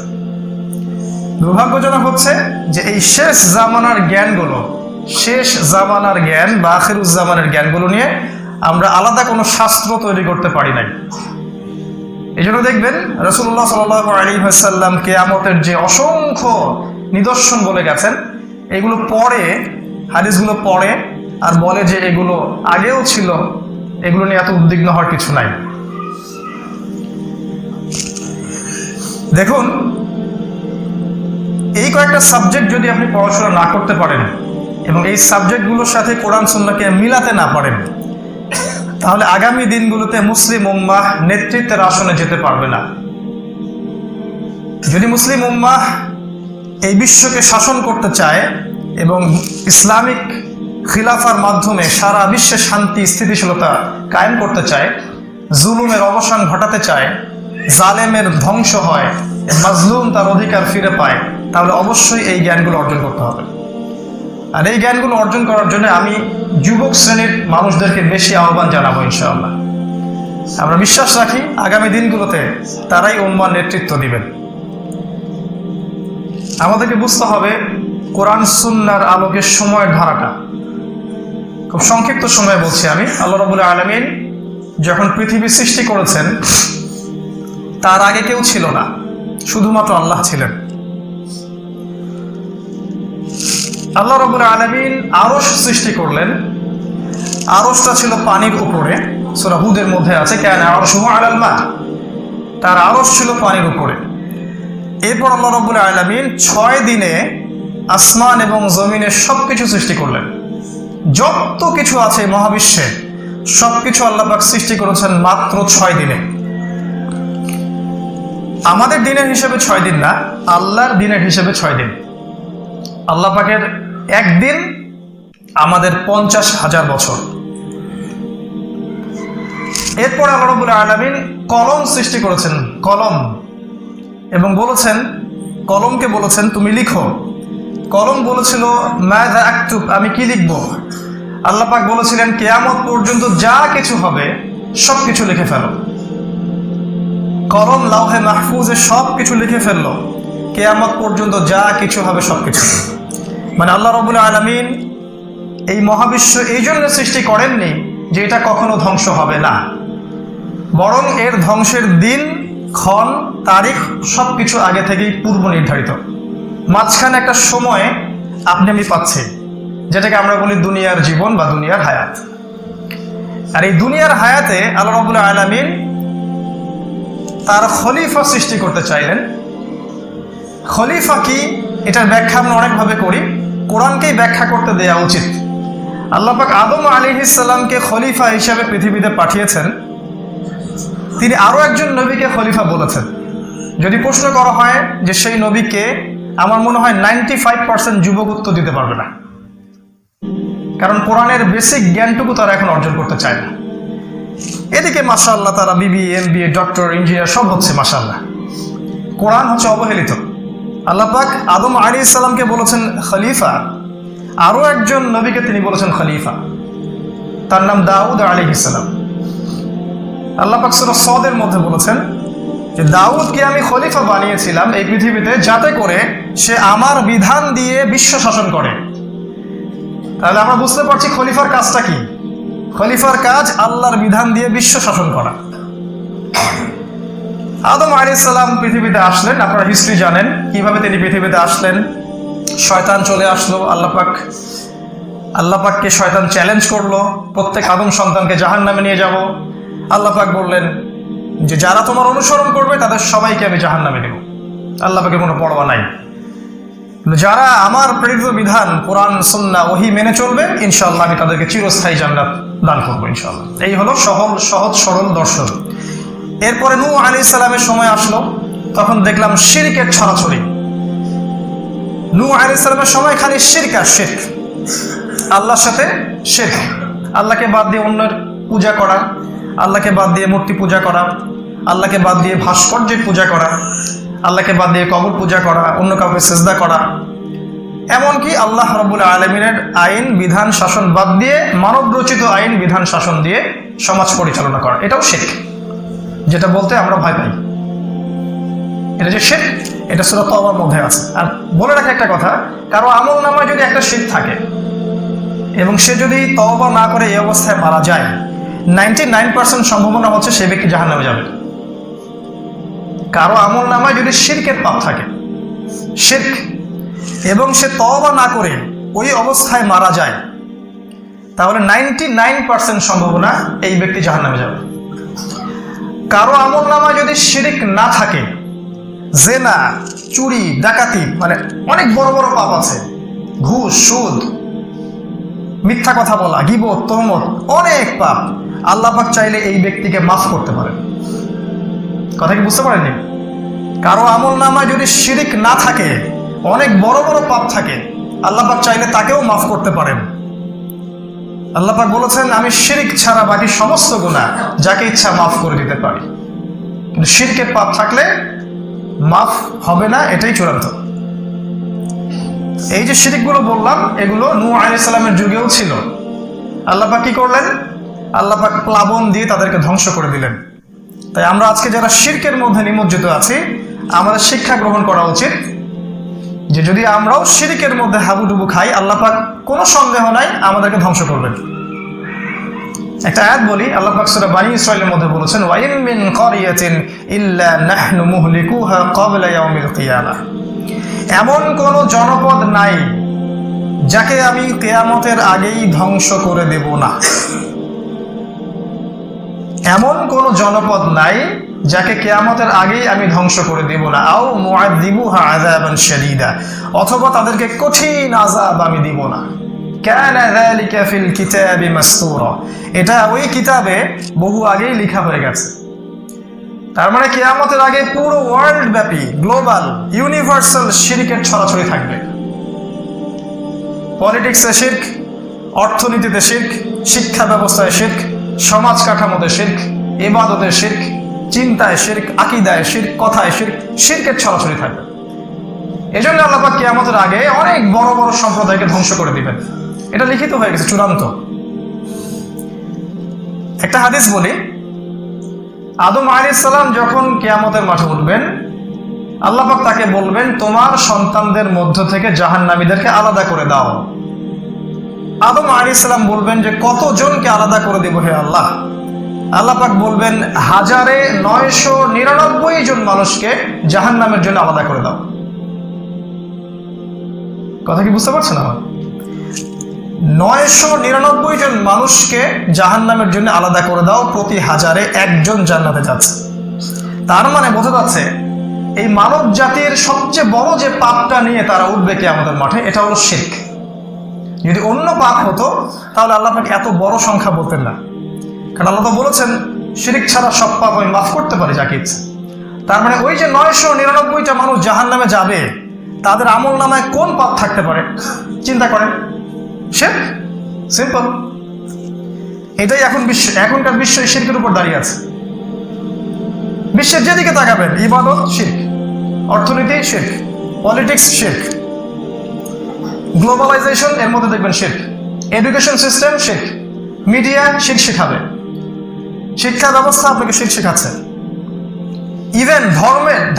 দুর্ভাগ্যজনক হচ্ছে যে এই শেষ জামানার জ্ঞানগুলো, শেষ জামানার জ্ঞান বা আখিরুজ জামানের জ্ঞানগুলো নিয়ে আমরা আলাদা কোনো শাস্ত্র তৈরি করতে পারি নাই। এই জন্য দেখবেন রাসূলুল্লাহ সাল্লাল্লাহু আলাইহি ওয়াসাল্লাম কিয়ামতের যে অসংখ্য নিদর্শন বলে গেছেন, এগুলো পড়ে, হাদিসগুলো পড়ে আর বলে যে এগুলো আগেও ছিল, এগুলো নিয়ে এত উদ্বিগ্ন হওয়ার কিছু নাই। দেখুন, এই কয়েকটা সাবজেক্ট যদি আপনি পড়াশোনা না করতে পারেন এবং এই সাবজেক্টগুলোর সাথে কোরআন সুন্নাহকে মিলাতে না পারেন, তাহলে আগামী দিনগুলোতে মুসলিম উম্মাহ নেতৃত্বের আসনে যেতে পারবে না। যদি মুসলিম উম্মাহ এই বিশ্বকে শাসন করতে চায় এবং ইসলামিক খিলাফার মাধ্যমে সারা বিশ্বে শান্তি স্থিতিশীলতা কায়েম করতে চায়, জুলুমের অবসান ঘটাতে চায়, জালেমের ধ্বংস হয়, মাজলুম তার অধিকার ফিরে পায়, তাহলে অবশ্যই এই জ্ঞানগুলো অর্জন করতে হবে। আর এই জ্ঞানগুলো অর্জন করার জন্য আমি যুবক শ্রেণীর মানুষদেরকে বেশি আহ্বান জানাবো ইনশাআল্লাহ। আমরা বিশ্বাস রাখি আগামী দিনগুলোতে তারাই উম্মার নেতৃত্ব দিবেন। আমাদেরকে বুঝতে হবে কোরআন সুন্নাহর আলোকে সময়ের ধারাটা। খুব সংক্ষিপ্ত সময়ে বলছি আমি, আল্লাহ রাব্বুল আলামিন যখন পৃথিবী সৃষ্টি করেছেন, তার আগে কেউ ছিল না, শুধুমাত্র আল্লাহ ছিলেন। আল্লাহ রাব্বুল আলামিন আরশ সৃষ্টি করলেন। আরশটা ছিল পানির উপরে, সূরা হুদের মধ্যে আছে কানা আরশুহু আলাল মা, তার আরশ ছিল পানির উপরে। এরপর আল্লাহ রাব্বুল আলামিন 6 দিনে আসমান এবং জমিনের সবকিছু সৃষ্টি করলেন। যত কিছু আছে মহাবিশ্বে সবকিছু আল্লাহ পাক সৃষ্টি করেছেন মাত্র 6 দিনে। আমাদের দিনের হিসেবে 6 দিন না, আল্লাহর দিনের হিসেবে 6 দিন। আল্লাহ পাকের একদিন আমাদের 50,000 বছর। এরপর আল্লাহ রাব্বুল আলামিন কলম সৃষ্টি করেছেন, কলম, এবং বলেছেন, কলমকে বলেছেন তুমি লিখো। কলম বলেছিল মাযা আকতুব, আমি কি লিখব। আল্লাহ পাক বলেছিলেন কিয়ামত পর্যন্ত যা কিছু হবে সব কিছু লিখে ফেলো। কলম লাউহে মাহফুজে সব কিছু লিখে ফেললো, কিয়ামত পর্যন্ত যা কিছু হবে সব কিছু। মানে আল্লাহ রাব্বুল আলামিন এই মহাবিশ্ব এই জন্য সৃষ্টি করেননি যে এটা কখনো ধ্বংস হবে না, বরং এর ধ্বংসের দিন, ক্ষণ, তারিখ সবকিছু আগে থেকেই পূর্ব নির্ধারিত। মাঝখানে একটা সময় আপনি আমি পাচ্ছি, যেটাকে আমরা বলি দুনিয়ার জীবন বা দুনিয়ার হায়াত। আর এই দুনিয়ার হায়াতে আল্লাহ রাব্বুল আলামিন তার খলিফা সৃষ্টি করতে চাইলেন। খলিফা কি, এটার ব্যাখ্যা আমরা অনেকভাবে করি, কোরআনকেই ব্যাখ্যা করতে দেওয়া উচিত। আল্লাহ পাক আদম আলাইহিস সালামকে খলিফা হিসাবে পৃথিবীতে পাঠিয়েছেন তিনি আরো একজন নবীকে খলিফা বলেছেন। যদি প্রশ্ন করা হয় যে সেই নবীকে, আমার মনে হয় 95% যুবক উত্তর দিতে পারবে না, কারণ কোরআনের বেসিক জ্ঞানটুকু তারা এখন অর্জন করতে চায় না। এদিকে মাশাআল্লাহ তারা বিবিএ, এমবিএ, ডক্টর, ইঞ্জিনিয়ার সব হচ্ছে মাশাআল্লাহ। কোরআন হচ্ছে অবহেলিত। আল্লাহ পাক আদম আলাইহিস সালামকে বলেছেন খলিফা, আরো একজন নবীকে তিনি বলেছেন খলিফা, তার নাম দাউদ আলাইহিস সালাম। আল্লাহ পাক সূরা সদের মধ্যে বলেছেন যে দাউদকে আমি খলিফা বানিয়েছিলাম এই পৃথিবীতে, যাতে করে সে আমার বিধান দিয়ে বিশ্ব শাসন করে। তাহলে আমরা বুঝতে পারছি খলিফার কাজটা কি। খলিফার কাজ আল্লাহর বিধান দিয়ে বিশ্ব শাসন করা। আদম আলাইহিস সালাম পৃথিবীতে আসলেন, আপনারা হিস্ট্রি জানেন কিভাবে তিনি পৃথিবীতে আসলেন। শয়তান চলে আসলো, আল্লাহ পাককে শয়তান চ্যালেঞ্জ করলো, প্রত্যেক আদম সন্তানকে জাহান্নামে নিয়ে যাব। আল্লাহ পাক বললেন যে যারা তোমার অনুসরণ করবে তাদের সবাইকে আমি জাহান্নামে দেব। আল্লাহ পাকের কোনো পরোয়া নাই। যারা আমার প্রেরিত বিধান কোরআন সুন্নাহ ওহী মেনে চলবে, ইনশাআল্লাহ আমি তাদেরকে চিরস্থায়ী জান্নাত দান করবো ইনশাআল্লাহ। এই হলো সহজ সরল দর্শন। এরপরে নূহ আলাইহিস সালামের সময় আসলো, তখন দেখলাম শিরকের ছড়াছড়ি। নূহ আলাইহিস সালামের সময় খালি শিরক আর শিরক, আল্লাহর সাথে শিরক, আল্লাহকে বাদ দিয়ে অন্যের পূজা করা, আল্লাহকে বাদ দিয়ে মূর্তি পূজা করা, আল্লাহকে বাদ দিয়ে ভাস্কর্যের পূজা করা, আল্লাহকে বাদ দিয়ে কবর পূজা করা, অন্য কাউকে সিজদা করা, এমনকি আল্লাহ রাব্বুল আলামিনের আইন বিধান শাসন বাদ দিয়ে মানব রচিত আইন বিধান শাসন দিয়ে সমাজ পরিচালনা করা, এটাও শিরক, যেটা বলতে আমরা ভয় পাই। এটা যে শিরক, এটা সূরা তওবার মধ্যে আছে। আর বলে রাখা একটা কথা, কারো আমল নামায় যদি একটা শিরক থাকে এবং সে যদি তওবা না করে এই অবস্থায় মারা যায়, 99% সম্ভাবনা হচ্ছে সে ব্যক্তি জাহান্নামে যাবে। কারো আমল নামায় যদি শিরকের পাপ থাকে, শিরক, এবং সে তওবা না করে ওই অবস্থায় মারা যায়, তাহলে 99% সম্ভাবনা এই ব্যক্তি জাহান্নামে যাবে। কারো আমল নামায় যদি শিরক না থাকে, জেনা, চুরি, ডাকাতি, মানে অনেক বড় বড় পাপ আছে, ঘুষ, সুদ, মিথ্যা কথা বলা, গীবত, তহমত, অনেক পাপ, আল্লাহ পাক চাইলে এই ব্যক্তিকে মাফ করতে পারেন। কথা কি বুঝতে পারেননি? কারো আমল নামায় যদি শিরক না থাকে, অনেক বড় বড় পাপ থাকে, আল্লাহ পাক চাইলে তাকেও মাফ করতে পারেন। আল্লাহ পাক বলেছেন আমি শিরক ছাড়া বাকি সমস্ত গুনাহ যাকে ইচ্ছা মাফ করে দিতে পারি, কিন্তু শিরকের পাপ থাকলে মাফ হবে না, এটাই চূড়ান্ত। এই যে শিরকগুলো বললাম, এগুলো নূহ আলাইহিস সালামের যুগেও ছিল। আল্লাহ পাক কি করলেন? আল্লাহ পাক প্লাবন দিয়ে তাদেরকে ধ্বংস করে দিলেন। তাই আমরা আজকে যারা শিরকের মধ্যে নিমজ্জিত আছি, আমাদের শিক্ষা গ্রহণ করা উচিত যে যদি আমরাও শিরকের মধ্যে হাবুডুবু খাই, আল্লাহ পাক কোনো সন্দেহ নাই আমাদেরকে ধ্বংস করবেন। একটা আয়াত বলি, আল্লাহ পাক সূরা বনী ইসরাঈলের মধ্যে বলেছেন ওয়া ইন মিন ক্বরিয়াতিন ইল্লা নাহনু মুহলিকুহা ক্বাবলা ইয়াউমিল কিয়ামাহ। এমন কোন জনপদ নাই যাকে আমি কিয়ামতের আগেই ধ্বংস করে দেব না। এমন কোন জনপদ নাই যাকে কিয়ামতের আগেই আমি ধ্বংস করে দেব না। আও মুআযযিবুহা আযাবান শাদীদা, অথবা তাদেরকে কঠিন আযাব আমি দিব না। কানা যালিকা ফিল কিতাবি মাসতুরা, এটা ওই কিতাবে বহু আগেই লেখা হয়ে গেছে। তার মানে কিয়ামতের আগে পুরো ওয়ার্ল্ড ব্যাপী, গ্লোবাল, ইউনিভার্সাল শিরকের ছড়াছড়ি থাকবে। পলিটিক্সে শিরক, অর্থনীতিতে শিরক, শিক্ষা ব্যবস্থায় শিরক, সমাজ কাঠামোতে শিরক, ইবাদতে শিরক, চিন্তায় শিরক, আকীদায় শিরক, কথায় শিরক, শিরকের ছড়াছড়ি থাকবে। এজন্য আল্লাহ পাক কিয়ামতের আগে অনেক বড় বড় সম্প্রদায়কে ধ্বংস করে দিবেন, এটা লিখিত হয়ে গেছে, চূড়ান্ত। একটা হাদিস বলি, আদম আলাইহিস সালাম যখন কিয়ামতের মাঠে উঠবেন, আল্লাহ পাক তাকে বলবেন তোমার সন্তানদের মধ্য থেকে জাহান্নামীদেরকে আলাদা করে দাও। আদম আলাইহিস সালাম বলবেন যে কতজনকে আলাদা করে দেব হে আল্লাহ? আল্লাহ পাক বলবেন 1999 জন মানুষকে জাহান্নামের জন্য আলাদা করে দাও। কথা কি বুঝতে পারছেন আমার? 999 জন মানুষকে জাহান্নামের জন্য আলাদা করে দাও, প্রতি 1000-এ একজন জান্নাতে যাচ্ছে। তার মানে বোঝা যাচ্ছে এই মানব জাতির সবচেয়ে বড় যে পাপটা নিয়ে তারা উঠবে কিয়ামতের মাঠে, এটা হলো শিরক। যদি অন্য পাপ হতো তাহলে আল্লাহ পাক এত বড় সংখ্যা বলতেন না, কারণ আল্লাহ তো বলেছেন শিরিক ছাড়া সব পাপ আমি মাফ করতে পারি যাকে ইচ্ছে। তার মানে ওই যে 999টা মানুষ জাহান্নামে যাবে, তাদের আমল নামায় কোন পাপ থাকতে পারে চিন্তা করেন। শিরক, সিম্পল। এটাই এখনকার বিশ্ব শিরকের উপর দাঁড়িয়ে আছে। বিশ্বের যেদিকে তাকাবেন ইবাদত শিরক, অর্থনীতি শিরক, পলিটিক্স শিরক, গ্লোবালাইজেশন এর মধ্যে দেখবেন শিরক, এডুকেশন সিস্টেম শিরক, মিডিয়া শিরক শেখাবে, শিক্ষা ব্যবস্থা আপনাকে শিরক শেখাচ্ছে। ইভেন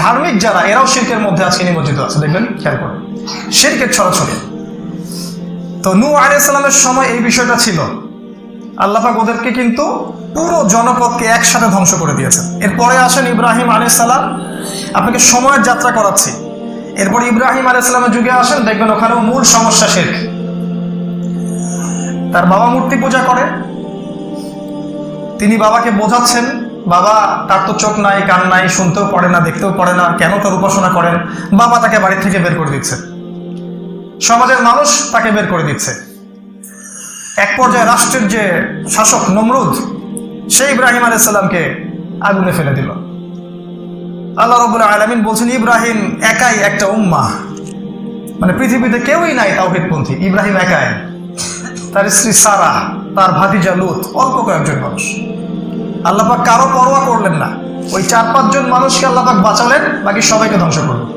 ধার্মিক যারা, এরাও শিরকের মধ্যে আজকে নিমজ্জিত আছে, দেখবেন, খেয়াল করে শিরকের ছড়াছড়ি। তো নূহ আলাইহিস সালামের সময় এই বিষয়টা ছিল। আল্লাহ পাক ওদেরকে কিন্তু পুরো জনপদকে একসাথে ধ্বংস করে দিয়েছেন। এরপরে আসেন ইব্রাহিম আলাইহিস সালাম, আপনাকে সময়ের যাত্রা করাচ্ছি। এরপর ইব্রাহিম আলাইহিস সালামের যুগে আসেন, দেখবেন ওখানেও মূল সমস্যা শিরক। তার বাবা মূর্তি পূজা করে, তিনি বাবাকে বোঝাচ্ছেন, বাবা তার তো চোখ নাই, কান নাই, শুনতেও পারে না, দেখতেও পারে না, কেন তার উপাসনা করেন? বাবা তাকে বাড়ি থেকে বের করে দিচ্ছে, সমাজের মানুষ তাকে বের করে দিচ্ছে। এক পর্যায়ে রাষ্ট্রের যে শাসক নমরুদ, সে ইব্রাহিম আলাইহিস সালামকে আগুনে ফেলে দিল। আল্লাহ রাব্বুল আলামিন বলছেন ইব্রাহিম একাই একটা উম্মাহ, মানে পৃথিবীতে কেউই নাই তাওহীদপন্থী, ইব্রাহিম একাই, তার স্ত্রী সারা, তার ভাতিজা লূত, অল্প কয়েকজন মানুষ। আল্লাহ পাক কারো পরোয়া করলেন না, ওই 4-5 জন মানুষকে আল্লাহ পাক বাঁচালেন, বাকি সবাইকে ধ্বংস করলেন।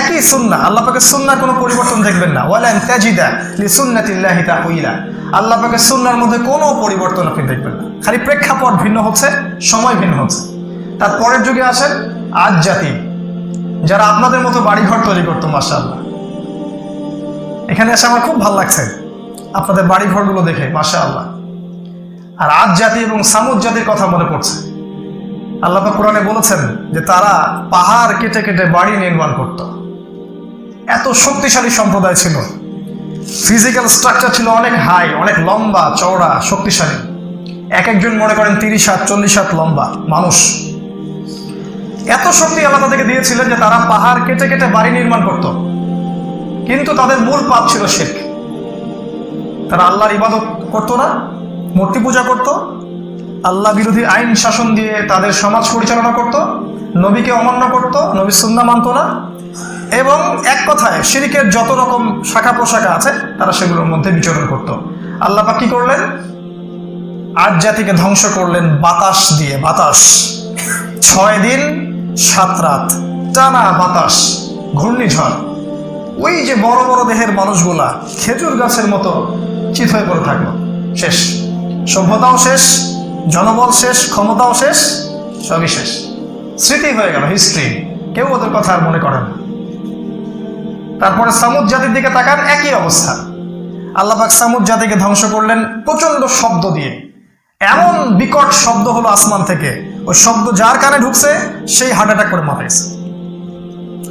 একই সুন্নাহ, আল্লাহ পাকের সুন্নাহর কোনো পরিবর্তন দেখবেন না। ওয়ালান তাজিদা লিসুন্নাতিল্লাহি তাহউইলা, আল্লাহ পাকের সুন্নাহর মধ্যে কোনো পরিবর্তন আপনি দেখবেন না, খালি প্রেক্ষাপট ভিন্ন হচ্ছে, সময় ভিন্ন হচ্ছে। তার পরের যুগে আসেন আজ জাতি, যারা আপনাদের মতো বাড়িঘর তৈরি করতো। মাশাআল্লাহ, এখানে এসে আমার খুব ভালো লাগছে আপনাদের বাড়িঘরগুলো দেখে, মাশাআল্লাহ। আর আজ জাতি এবং সামুদ জাতির কথা মনে পড়ছে। আল্লাহ পাক কোরআনে বলেছেন যে তারা পাহাড় কেটে কেটে বাড়ি নির্মাণ করত। এত শক্তিশালী সম্প্রদায় ছিল, ফিজিক্যাল স্ট্রাকচার ছিল অনেক হাই, অনেক লম্বা চওড়া শক্তিশালী। এক একজন মনে করেন 30 হাত 40 হাত লম্বা মানুষ। এত শক্তি আল্লাহ তাদেরকে দিয়েছিলেন যে তারা পাহাড় কেটে কেটে বাড়ি নির্মাণ করত। কিন্তু তাদের মূল পাপ ছিল শিরক। তারা আল্লাহর ইবাদত করতো না, মূর্তি পূজা করত, আল্লাহ বিরোধী আইন শাসন দিয়ে তাদের সমাজ পরিচালনা করত, নবীকে অমান্য করত, নবীর সুন্নাহ মানত না, এবং এক কথায় শিরকের যত রকম শাখা প্রশাখা আছে তারা সেগুলোর মধ্যে বিচরণ করত। আল্লাহ পাক কি করলেন? আজ জাতিকে ধ্বংস করলেন বাতাস দিয়ে। বাতাস 6 দিন 7 রাত টানা বাতাস, ঘূর্ণিঝড়। ওই যে বড় বড় দেহের মানুষগুলা খেজুর গাছের মতো চিত হয়ে পড়ে থাকলো। শেষ, সভ্যতাও শেষ, জনবল শেষ, ক্ষমতাও শেষ, সবই শেষ, স্মৃতি হয়ে গেল, হিস্ট্রি। কেউ ওদের কথা আর মনে করে না। তারপরে সামুদ জাতির দিকে তাকান, একই অবস্থা। আল্লাহ পাক সামুদ জাতিকে ধ্বংস করলেন প্রচন্ড শব্দ দিয়ে। এমন বিকট শব্দ হলো আসমান থেকে, ওই শব্দ যার কানে ঢুকছে সেই হার্ট অ্যাটাক করে মারা গেছে।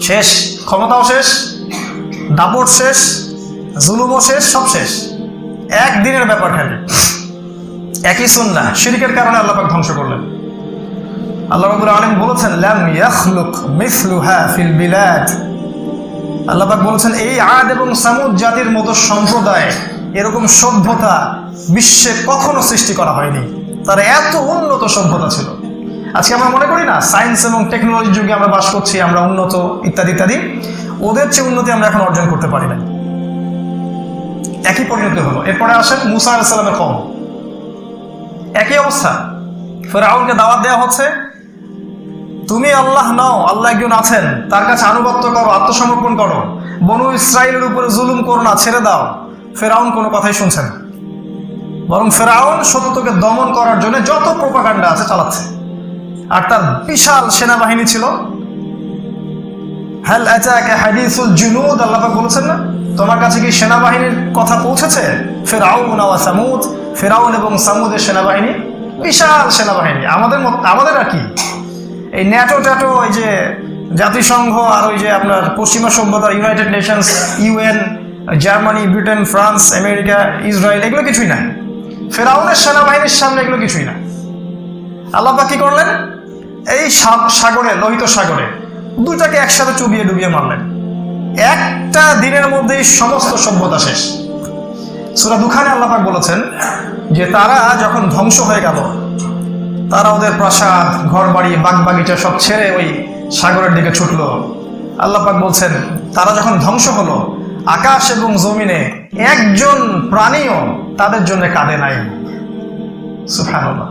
শেষ, ক্ষমতাও শেষ, দাপট শেষ, জুলুমও শেষ, সব শেষ। একদিনের ব্যাপার খালি। একই সুন্নাহ, শিরকের কারণে আল্লাহ পাক ধ্বংস করলেন। আল্লাহ রাব্বুল আলামিন বলেছেন লাম ইয়াখলুক মিসলুহা ফিল বিলাদ। আল্লাহ পাক বলেছেন এই আদ এবং সামুদ জাতির মতো সম্প্রদায়, এরকম সভ্যতা বিশ্বে কখনো সৃষ্টি করা হয়নি। তার এত উন্নত সভ্যতা ছিল। আজকে আমরা মনে করি না সায়েন্স এবং টেকনোলজির যুগে আমরা বাস করছি, আমরা উন্নত ইত্যাদি ইত্যাদি, ওদের চেয়ে উন্নতি আমরা এখন অর্জন করতে পারি না। একই পরিণতি হলো। এরপরে আসেন মুসা আলাইহিস সালামের কওম, একই অবস্থা। ফেরাউনকে দাওয়াত দেওয়া হচ্ছে, তুমি আল্লাহ নাও, আল্লাহ একজন আছেন, তার কাছে আনুগত্য করো, আত্মসমর্পণ করো, বনু ইসরাইলের উপরে জুলুম করো না, ছেড়ে দাও। ফেরাউন কোনো কথাই শুনছে না, বরং ফেরাউন সত্যকে দমন করার জন্য যত প্রোপাগান্ডা আছে চালাচ্ছে। আর তার বিশাল সেনাবাহিনী ছিল। হাল আতাকা হাদিসুল জুনুদ, আল্লাহ পাক বলেছেন না, তোমার কাছে কি সেনাবাহিনীর কথা পৌঁছেছে? ফেরাউন ওয়া সামুদ, ফেরাউন এবং সামুদের সেনাবাহিনী, বিশাল সেনাবাহিনী। আমাদের আর কি, এই ন্যাটো ট্যাটো, ওই যে জাতিসংঘ, আর ওই যে আপনার পশ্চিমা সভ্যতার United Nations, UN, Germany, Britain, France, America, Israel, এগুলো কিছুই নাই। ফেরাউনের সেনাবাহিনীর সামনে এগুলো কিছুই না। আল্লাহ পাক কি করলেন? এই সাগরে, লোহিত সাগরে দুটাকে একসাথে চুবিয়ে ডুবিয়ে মারলেন। একটা দিনের মধ্যেই সমস্ত সভ্যতা শেষ। সূরা দুখানে আল্লাহ পাক বলেছেন যে তারা যখন ধ্বংস হয়ে গেল, তারা ওদের প্রাসাদ, ঘর বাড়ি, বাগ বাগিচা সব ছেড়ে ওই সাগরের দিকে ছুটলো। আল্লাহ পাক বলছেন, তারা যখন ধ্বংস হলো, আকাশ এবং জমিনে একজন প্রাণীও তাদের জন্য কাঁদে নাই। সুবহানাল্লাহ।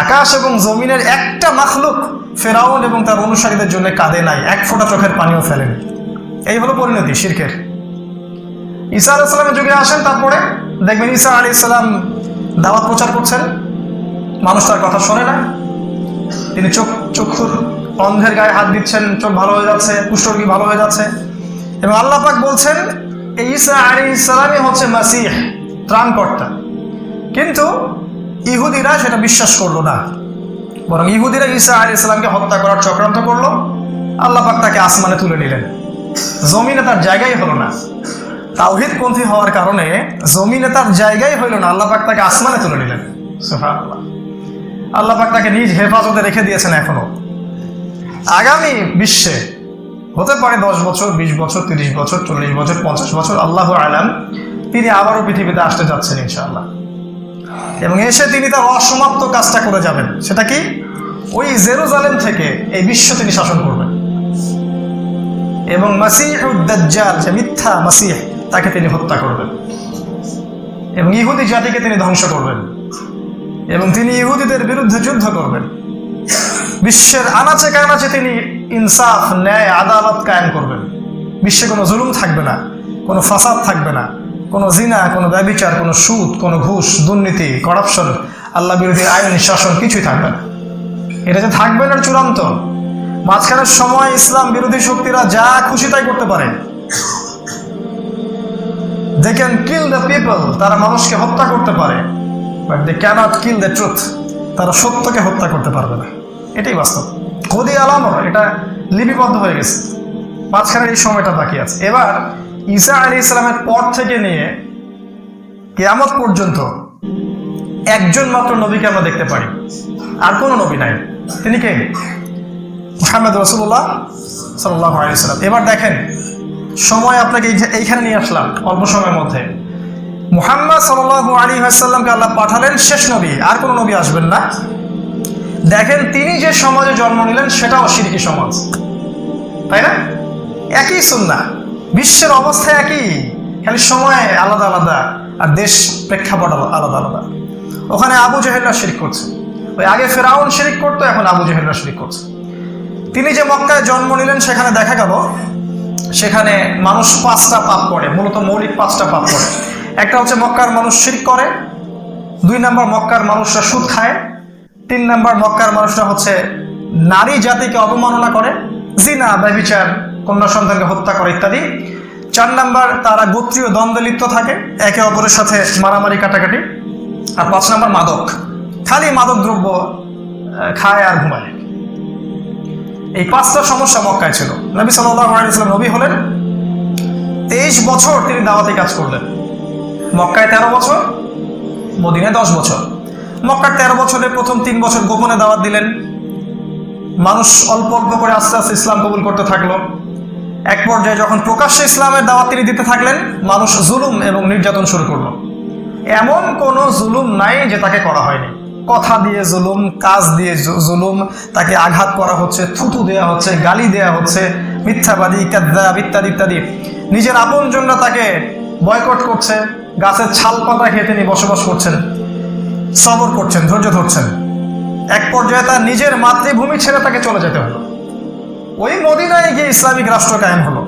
আকাশ এবং জমিনের একটা মাখলুক ফেরাউন এবং তার অনুসারীদের জন্য কাঁদে নাই, এক ফোঁটা চোখের পানিও ফেলেনি। এই হলো পরিণতি শিরকের। ঈসা আলাইহিস সালামের যুগে আসেন, তারপরে দেখবেন ঈসা আলাইহিস সালাম দাওয়াত প্রচার করছেন, মানুষ তার কথা শোনে না। তিনি চক্ষুর অন্ধের গায়ে হাত দিচ্ছেন, চোখ ভালো হয়ে যাচ্ছে, কুষ্ঠরোগী ভালো হয়ে যাচ্ছে। এবং আল্লাহ পাক বলছেন এই ঈসা আলাইহিস সালামই হচ্ছে মাসিহ, ত্রাণকর্তা। কিন্তু ইহুদিরা সেটা বিশ্বাস করলো না, বরং ইহুদিরা ঈসা আলাইহিস সালামকে হত্যা করার চক্রান্ত করলো। আল্লাহ পাক তাকে আসমানে তুলে নিলেন, জমিনে তার জায়গাই হলো না। তাওহীদপন্থী হওয়ার কারণে জমিনে তার জায়গাই হইল না, আল্লাহ পাক তাকে আসমানে তুলে নিলেন। সুবহানাল্লাহ। আল্লাহ পাক তাকে নিজ হেফাজতে রেখে দিয়েছেন। এখনো আগামী বিশ্বে হতে পারে 10 বছর, 20 বছর, 30 বছর, 40 বছর, 50 বছর, আল্লাহু আলাম, তিনি আবারও পৃথিবীতে আসতে যাচ্ছেন ইনশাআল্লাহ। এবং এসে তিনি তার অসমাপ্ত কাজটা করে যাবেন। সেটা কি? ওই জেরুজালেম থেকে এই বিশ্ব তিনি শাসন করবেন। এবং মাসিহুদ দাজ্জাল, যে মিথ্যা মাসিহ, তাকে তিনি হত্যা করবেন এবং ইহুদি জাতিকে তিনি ধ্বংস করবেন এবং তিনি ইহুদিদের বিরুদ্ধে যুদ্ধ করবেন। বিশ্বের আনাচে কানাচে তিনি ইনসাফ, ন্যায়, আদালত কায়েম করবেন। বিশ্বে কোনো জুলুম থাকবে না, কোনো ফাসাদ থাকবে না, কোনো জিনা, কোনো ব্যভিচার, কোনো সুদ, কোনো ঘুষ, দুর্নীতি, করাপশন, আল্লাহ বিরোধী আইন শাসন কিছুই থাকবে না। এটা যে থাকবে না চূড়ান্ত। মাঝখানের সময় ইসলাম বিরোধী শক্তিরা যা খুশি তাই করতে পারে। They can kill the people, তারা মানুষকে হত্যা করতে পারে, but they cannot kill the truth, তারা সত্যকে হত্যা করতে পারবে না। এটাই বাস্তব। খোদি আলামর, এটা লিপিবদ্ধ হয়ে গেছে। মাঝখানের এই সময়টা বাকি আছে। এবার ঈসা আলাইহিস সালামের পর থেকে নিয়ে কিয়ামত পর্যন্ত একজন মাত্র নবীকে আমরা দেখতে পারি, আর কোনো নবী নাই। তিনি কে? মুহাম্মদ রাসূলুল্লাহ সাল্লাল্লাহু আলাইহি ওয়াসাল্লাম। এবার দেখেন, সময় আপনাকে এইখানে নিয়ে আসলাম অল্প সময়ের মধ্যে। মুহাম্মদ সাল্লাল্লাহু আলাইহি ওয়াসাল্লামকে আল্লাহ পাঠালেন শেষ নবী, আর কোনো নবী আসবেন না। দেখেন তিনি যে সমাজে জন্ম নিলেন সেটাও শিরকি সমাজ, তাই না? একই সুন্নাহ, বিশ্বের অবস্থা একই, খালি সময় আলাদা আলাদা আর দেশ প্রেক্ষাপট আলাদা আলাদা। ওখানে আবু জেহেলরা শিরক করছে, ওই আগে ফেরাউন শিরক করতো, এখন আবু জেহেলরা শিরক করছে। তিনি যে মক্কায় জন্ম নিলেন সেখানে দেখা গেল সেখানে মানুষ 5টা পাপ করে, মূলত মৌলিক 5টা পাপ করে। একটা হচ্ছে মক্কার মানুষ শিরক করে, 2 নম্বর মক্কার মানুষরা সুদ খায়, 3 নম্বর মক্কার মানুষরা হচ্ছে নারী জাতিকে অবমাননা করে, জিনা, ব্যভিচার, কন্যা সন্তানকে হত্যা করে ইত্যাদি। 4 নম্বর তারা গোত্রীয় দ্বন্দ্বে লিপ্ত থাকে, একে অপরের সাথে মারামারি কাটাকাটি। আর 5 নম্বর মাদক, খালি মাদক দ্রব্য খায় আর ঘুমায়। এই 5টা সমস্যা মক্কায় ছিল। নবী সাল্লাল্লাহু আলাইহি ওয়াসাল্লাম নবী হলেন, 23 বছর তিনি দাওয়াতি কাজ করলেন। মক্কায় 13 বছর, মদিনায় 10 বছর। মক্কার 13 বছরের প্রথম 3 বছর গোপনে দাওয়াত দিলেন, মানুষ অল্প অল্প করে আস্তে আস্তে ইসলাম কবুল করতে থাকলো। এক পর্যায়ে যখন প্রকাশ্যে ইসলামের দাওয়াত তিনি দিতে থাকলেন, মানুষ জুলুম এবং নির্যাতন শুরু করলো। এমন কোনো জুলুম নাই যে তাকে করা হয়নি। কথা দিয়ে জুলুম, কাজ দিয়ে জুলুম, তাকে আঘাত করা হচ্ছে, থুতু দেওয়া হচ্ছে, গালি দেওয়া হচ্ছে, মিথ্যাবাদী, কাযযাব ইত্যাদি ইত্যাদি। নিজের আপনজনরা তাকে বয়কট করছে, গাছের ছাল পাতা খেয়ে তিনি বসবাস করছেন, সবর করছেন, ধৈর্য ধরছেন। এক পর্যায়ে তার নিজের মাতৃভূমি ছেড়ে তাকে চলে যেতে হলো। ওই মদিনায় গিয়ে ইসলামিক রাষ্ট্র কায়েম হলো।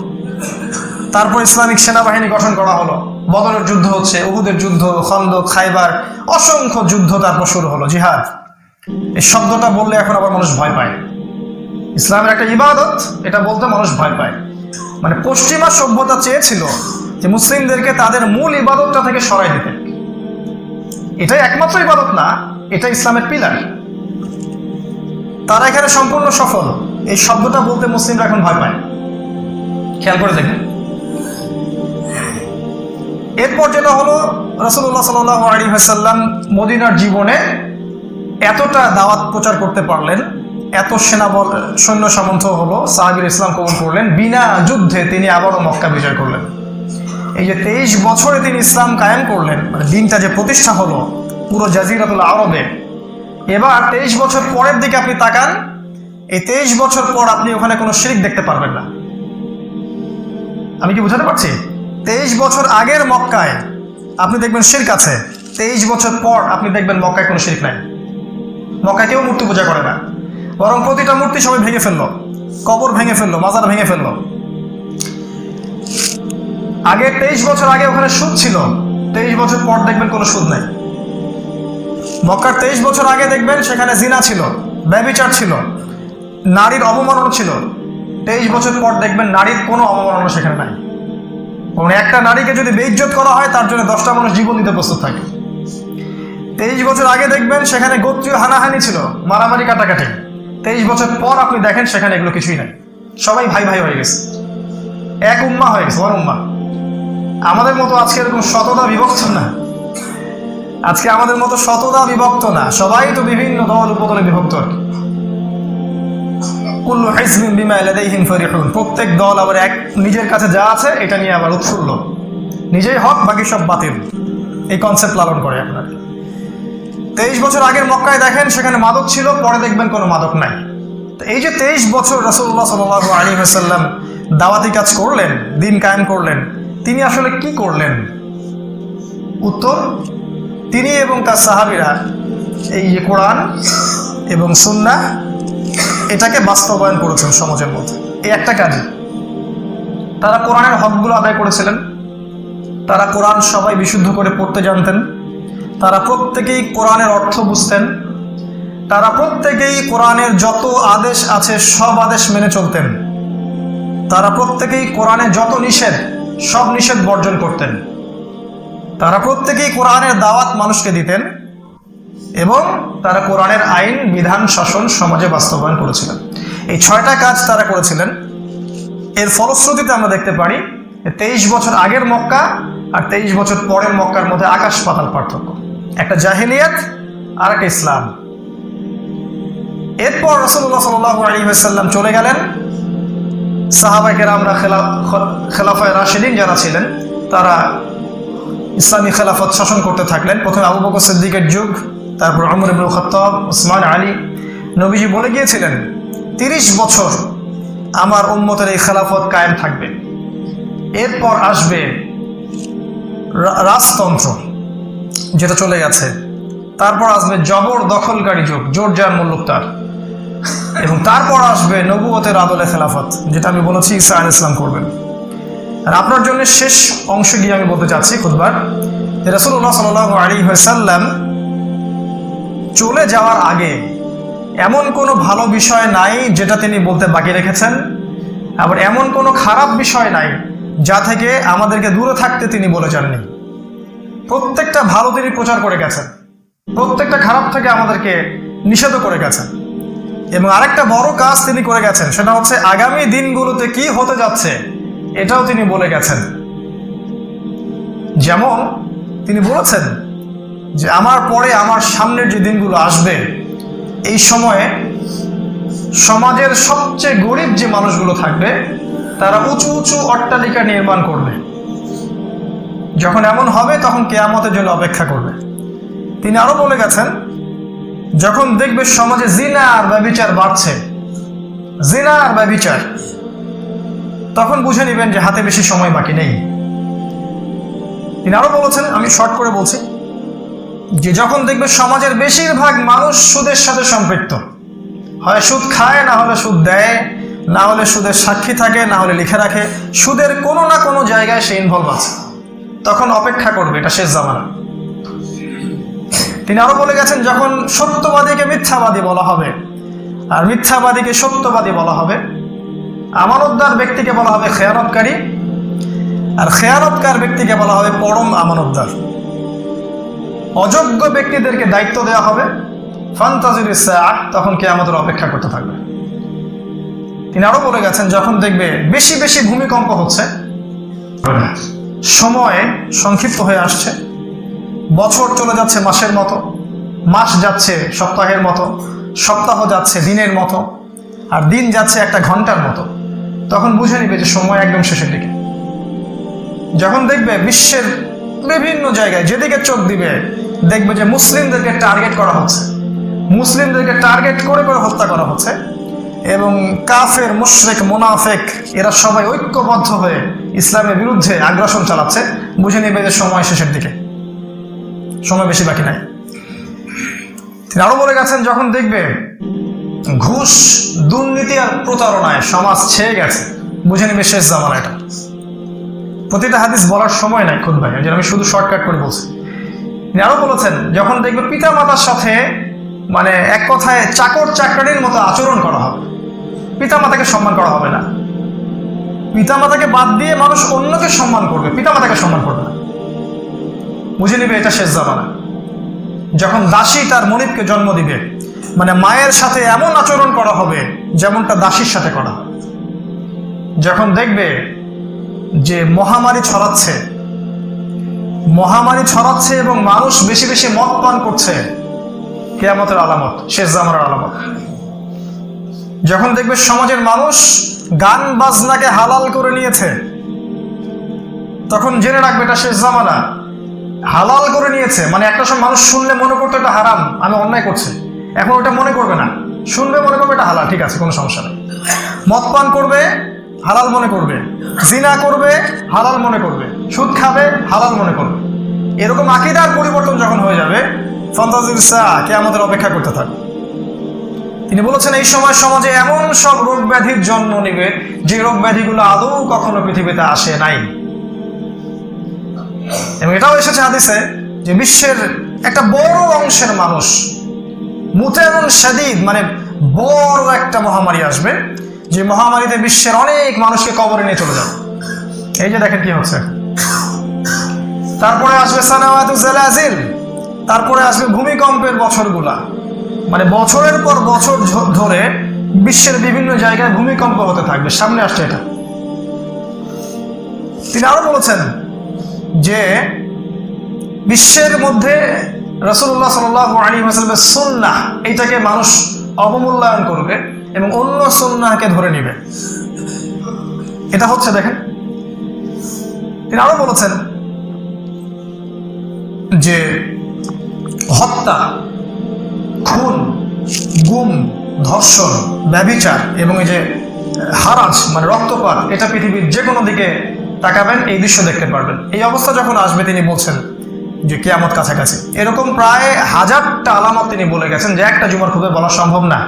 তারপর ইসলামিক সেনাবাহিনী গঠন করা হলো, বদরের যুদ্ধ হচ্ছে, উহুদের যুদ্ধ, খন্দক, খাইবার, অসংখ্য যুদ্ধ তারপর শুরু হলো, জিহাদ। এই শব্দটা বললে এখন আবার মানুষ ভয় পায়। ইসলামের একটা ইবাদত, এটা বলতে মানুষ ভয় পায়। মানে পশ্চিমা সভ্যতা চেয়েছিল যে মুসলিমদেরকে তাদের মূল ইবাদতটা থেকে সরাই দিতে। এটাই একমাত্র ইবাদত না, এটা ইসলামের পিলার। তারা এখানে সম্পূর্ণ সফল। এই শব্দটা বলতে মুসলিমরা এখন ভয় পায়। খেয়াল করে দেখেন। এরপর যেটা হলো, রাসূলুল্লাহ সাল্লাল্লাহু আলাইহি ওয়াসাল্লাম মদিনার জীবনে এতটা দাওয়াত প্রচার করতে পারলেন, এত সেনাবল সৈন্য সামন্ত হলো, সাহাবীরা ইসলাম কবুল করলেন, বিনা যুদ্ধে তিনি আবারও মক্কা বিজয় করলেন। এই যে 23 বছরে তিনি ইসলাম কায়েম করলেন, মানে দিনটা যে প্রতিষ্ঠা হলো পুরো জাজিরাতুল আরবে, এবার 23 বছর পরের দিকে আপনি তাকান, এই 23 বছর পর আপনি ওখানে কোনো শিরক দেখতে পারবেন না। আমি কি বোঝাতে পারছি? 23 বছর আগের মক্কায় আপনি দেখবেন শিরক আছে, 23 বছর পর আপনি দেখবেন মক্কায় কোনো শিরক নাই। মক্কায় কেউ মূর্তি পূজা করে না, বরং প্রতিটা মূর্তি সবাই ভেঙে ফেললো, কবর ভেঙে ফেললো, মাজার ভেঙে ফেললো। আগে 23 বছর আগে ওখানে সুদ ছিল, 23 বছর পর দেখবেন কোনো সুদ নাই। মক্কার 23 বছর আগে দেখবেন সেখানে জিনা ছিল, ব্যভিচার ছিল, নারীর অবমাননা ছিল। 23 বছর পর দেখবেন নারীর কোনো অবমাননা সেখানে নাই। মানে একটা নারীকে যদি বেইজ্জত করা হয় তার জন্য 10টা মানুষ জীবন দিতে প্রস্তুত থাকে। 23 বছর আগে দেখবেন সেখানে গোত্রীয় হানাহানি ছিল, মারামারি কাটাকাটি। 23 বছর পর আপনি দেখেন সেখানে এগুলো কিছুই নাই, সবাই ভাই ভাই হয়ে গেছে, এক উম্মা হয়ে গেছে, ওয়ান উম্মা। আমাদের মতো আজকে এরকম শততা বিভক্ত না, আজকে আমাদের মতো শততা বিভক্ত না, সবাই তো বিভিন্ন দল উপদলে বিভক্ত আর কি। কুল্লু হিজবিন বিমা লাদাইহিম ফারিহুন, প্রত্যেক দল আবার এক নিজের কাছে যা আছে এটা নিয়ে আবার উৎফুল্ল, নিজেই হক বাকি সব বাতিল, এই কনসেপ্ট লালন করে আপনার। 23 বছর আগের মক্কায় দেখেন সেখানে মাদক ছিল, পরে দেখবেন কোনো মাদক নাই। তো এই যে 23 বছর রাসূলুল্লাহ সাল্লাল্লাহু আলাইহি ওয়াসাল্লাম দাওয়াতি কাজ করলেন, দিন কায়েম করলেন, তিনি আসলে কি করলেন? উত্তর, তিনি এবং তার সাহাবীরা এই যে কোরআন এবং সুন্নাহ এটাকে বাস্তবায়ন করেছেন সমাজের মধ্যে। এই একটা কাজই তারা কোরআনের হকগুলো আদায় করেছিলেন, তারা কোরআন সবাই বিশুদ্ধ করে পড়তে জানতেন, তারা প্রত্যেকেই কোরআনের অর্থ বুঝতেন, তারা প্রত্যেকেই কোরআনের যত আদেশ আছে সব আদেশ মেনে চলতেন, তারা প্রত্যেকেই কোরআনের যত নিষেধ সব নিষেধ বর্জন করতেন, তারা প্রত্যেকেই কোরআনের দাওয়াত মানুষকে দিতেন এবং তারা কোরআনের আইন বিধান শাসন সমাজে বাস্তবায়ন করেছিলেন। এই 6টা কাজ তারা করেছিলেন। এর ফলশ্রুতিতে আমরা দেখতে পারি 23 বছর আগের মক্কা আর 23 বছর পরের মক্কার মধ্যে আকাশ পাতাল পার্থক্য, একটা জাহিলিয়াত আর একটা ইসলাম। এরপর রাসূলুল্লাহ সাল্লাল্লাহু আলাইহি ওয়াসাল্লাম চলে গেলেন, সাহাবায়ে কেরামরা খেলাফায়ে রাশিদিন যারা ছিলেন তারা ইসলামী খেলাফত শাসন করতে থাকলেন। প্রথমে আবু বকর সিদ্দিকের যুগ, তারপর ওমর ইবনুল খাত্তাব, ওসমান, আলী। নবীজি বলে গিয়েছিলেন 30 বছর আমার উম্মতের এই খেলাফত কায়েম থাকবে, এরপর আসবে রাজতন্ত্র যেটা চলে গেছে, তারপর আসবে জবর দখলকারী যুগ, জোর জার মুল্লুকতার, এবং তারপর আসবে নবুয়তের আদলে খেলাফত, যেটা আমি বলেছি ঈসা আলাইহিস সালাম করবেন। আর আপনার জন্য শেষ অংশ গিয়ে আমি বলতে চাচ্ছি খুতবার, যে রাসূলুল্লাহ সাল্লাল্লাহু আলাইহি ওয়াসাল্লাম চলে যাওয়ার আগে এমন কোনো ভালো বিষয় নাই যেটা তিনি বলতে বাকি রেখেছেন, আবার এমন কোনো খারাপ বিষয় নাই যা থেকে আমাদেরকে দূরে থাকতে তিনি বলে যাননি। প্রত্যেকটা ভালো তিনি প্রচার করে গেছেন, প্রত্যেকটা খারাপ থেকে আমাদেরকে নিষেধ করে গেছেন। এবং আরেকটা বড় কাজ তিনি করে গেছেন, সেটা হচ্ছে আগামী দিনগুলোতে কি হতে যাচ্ছে এটাও তিনি বলে গেছেন। যেমন তিনি বলেছেন যে আমার পরে আমার সামনের যে দিনগুলো আসবে এই সময়ে সমাজের সবচেয়ে গরিব যে মানুষগুলো থাকবে তারা উঁচু উঁচু অট্টালিকা নির্মাণ করবে। যখন এমন হবে তখন কিয়ামতের জন্য অপেক্ষা করবে। তিনি আরো বলে গেছেন, যখন দেখবে সমাজে জিনা আর ব্যভিচার বাড়ছে, জিনা আর ব্যভিচার, তখন বুঝে নেবেন যে হাতে বেশি সময় বাকি নেই। তিনি আরো বলেছেন, আমি শর্ট করে বলছি, যে যখন দেখবে সমাজের বেশিরভাগ মানুষ সুদের সাথে সম্পৃক্ত, হয় সুদ খায়, না হলে সুদ দেয়, না হলে সুদের সাক্ষী থাকে, না হলে লিখে রাখে, সুদের কোনো না কোনো জায়গায় সে ইনভলভ আছে, তখন অপেক্ষা করবে, এটা শেষ জামানা। তিনি আরো বলে গেছেন, যখন সত্যবাদীকে মিথ্যাবাদী বলা হবে আর মিথ্যাবাদীকে সত্যবাদী বলা হবে, আমানতদার ব্যক্তিকে বলা হবে খেয়ানতকারী আর খেয়ানতকার ব্যক্তিকে বলা হবে পরম আমানতদার। অযোগ্য ব্যক্তিদেরকে দায়িত্ব দেওয়া হবে, ফান্তাজিরিস সাআহ, তখন কিয়ামতের অপেক্ষা করতে থাকবে। তিনি আরো বলে গেছেন, যখন দেখবে বেশি বেশি ভূমিকম্প হচ্ছে, সময় সংক্ষিপ্ত হয়ে আসছে, বছর চলে যাচ্ছে মাসের মতো, মাস যাচ্ছে সপ্তাহের মতো, সপ্তাহ যাচ্ছে দিনের মতো, আর দিন যাচ্ছে একটা ঘন্টার মতো, তখন বুঝে নিবে যে সময় একদম শেষের দিকে। যখন দেখবে বিশ্বের বিভিন্ন জায়গায় যেদিকে চোখ দিবে দেখবে যে মুসলিমদেরকে টার্গেট করা হচ্ছে, মুসলিমদেরকে টার্গেট করে করে হত্যা করা হচ্ছে, এবং কাফের, মুশরিক, মুনাফিক এরা সবাই ঐক্যবদ্ধ হয়ে ইসলামের বিরুদ্ধে আগ্রাসন চালাচ্ছে, বুঝে নেবে যে সময় শেষের দিকে, সময় বেশি বাকি নাই। তিনি আরো বলে গেছেন, যখন দেখবে ঘুষ, দুর্নীতি আর প্রতারণায় সমাজ ছেয়ে গেছে, বুঝে নেবে শেষ জামানা এটা। প্রতিটা হাদিস বলার সময় নাই খুদ ভাই, আমি শুধু শর্টকাট করে বলছি। তিনি আরো বলেছেন, যখন দেখবে পিতা মাতার সাথে মানে এক কথায় চাকর চাকরানির মতো আচরণ করা হবে, পিতা মাতাকে সম্মান করা হবে না, পিতা মাতাকে বাদ দিয়ে মানুষ অন্যকে সম্মান করবে, পিতা মাতাকে সম্মান করবে না, বুঝে নিবে এটা শেষ জামানা। যখন দাসী তার মনিবকে জন্ম দিবে, মানে মায়ের সাথে এমন আচরণ করা হবে যেমনটা দাসীর সাথে করা হয়। যখন দেখবে যে মহামারী ছড়াচ্ছে এবং মানুষ বেশি বেশি মদ পান করছে, কিয়ামতের আলামত, শেষ জামানার আলামত। যখন দেখবে সমাজের মানুষ গান বাজনাকে হালাল করে নিয়েছে, তখন জেনে রাখবে এটা শেষ জামানা। হালাল করে নিয়েছে মানে একটা সময় মানুষ শুনলে মনে করতো এটা হারাম, আমি অন্যায় করছি, এখন ওটা মনে করবে না, শুনবে মনে করবে এটা হালাল, ঠিক আছে, কোনো সমস্যা নেই। মদ পান করবে, হালাল মনে করবে, জিনা করবে, হালাল মনে করবে, সুদ খাবে, হালাল মনে করবে। এরকম আকীদার পরিবর্তন যখন হয়ে যাবে, ফান্তাজির সাআ, কিয়ামতের অপেক্ষা করতে থাকবে। তিনি বলেছেন, এই সময় সমাজে এমন সব রোগ ব্যাধির জন্ম নিবে যে রোগ ব্যাধিগুলো আদৌ কখনো পৃথিবীতে আসে নাই। এবং এটাও এসেছে হাদিসে যে বিশ্বের একটা বড় অংশের মানুষ মুতারুন শাদীদ, মানে বড় একটা মহামারী আসবে, যে মহামারীতে বিশ্বের অনেক মানুষকে কবরে নিয়ে চলে যাবে। এই যে দেখেন কি হচ্ছে। তারপরে আসবে সানাওয়াতু জালাজিল, তারপরে আসবে ভূমিকম্পের বছরগুলা, মানে বছরের পর বছর ধরে বিশ্বের বিভিন্ন জায়গায় ভূমিকম্প হতে থাকবে, সামনে আসছে এটা। তিনি আরো বলেছেন যে বিশ্বের মধ্যে রাসূলুল্লাহ সাল্লাল্লাহু আলাইহি ওয়াসাল্লামের সুন্নাহ, এইটাকে মানুষ অবমূল্যায়ন করবে এবং অন্য সুন্নাহকে ধরে নেবে। এটা হচ্ছে, দেখেন। তিনি আরো বলেছেন যে হত্যা, খুন, গুম, ধর্ষণ, ব্যভিচার এবং এই যে হারাজ মানে রক্তপাত, এটা পৃথিবীর যে কোনো দিকে তাকাবেন এই দৃশ্য দেখতে পারবেন। এই অবস্থা যখন আসবে, তিনি বলছেন যে কিয়ামত কাছাকাছি। এরকম প্রায় 1000টা আলামত তিনি বলে গেছেন, যে একটা জুমার খুবই বলা সম্ভব না।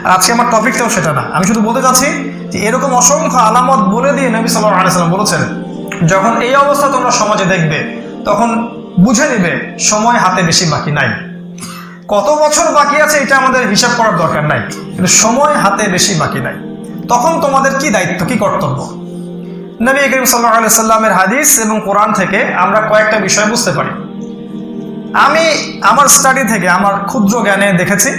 আর আজকে আমার টপিকটাও সেটা না, আমি শুধু বলতে চাচ্ছি যে এরকম অসংখ্য আলামত বলে দিয়ে নবী সাল্লাল্লাহু আলাইহি ওয়াসাল্লাম বলেছেন, যখন এই অবস্থা তোমরা সমাজে দেখবে, তখন বুঝে নিবে সময় হাতে বেশি বাকি নাই। কত বছর বাকি আছে এটা আমাদের হিসাব করার দরকার নাই, কিন্তু সময় হাতে বেশি বাকি নাই। তখন তোমাদের কি দায়িত্ব, কি কর্তব্য? নবী করিম সাল্লাল্লাহু আলাইহি সাল্লামের হাদিস এবং কোরআন থেকে আমরা কয়েকটা বিষয় বুঝতে পারি। আমি আমার স্টাডি থেকে, আমার ক্ষুদ্র জ্ঞানে দেখেছি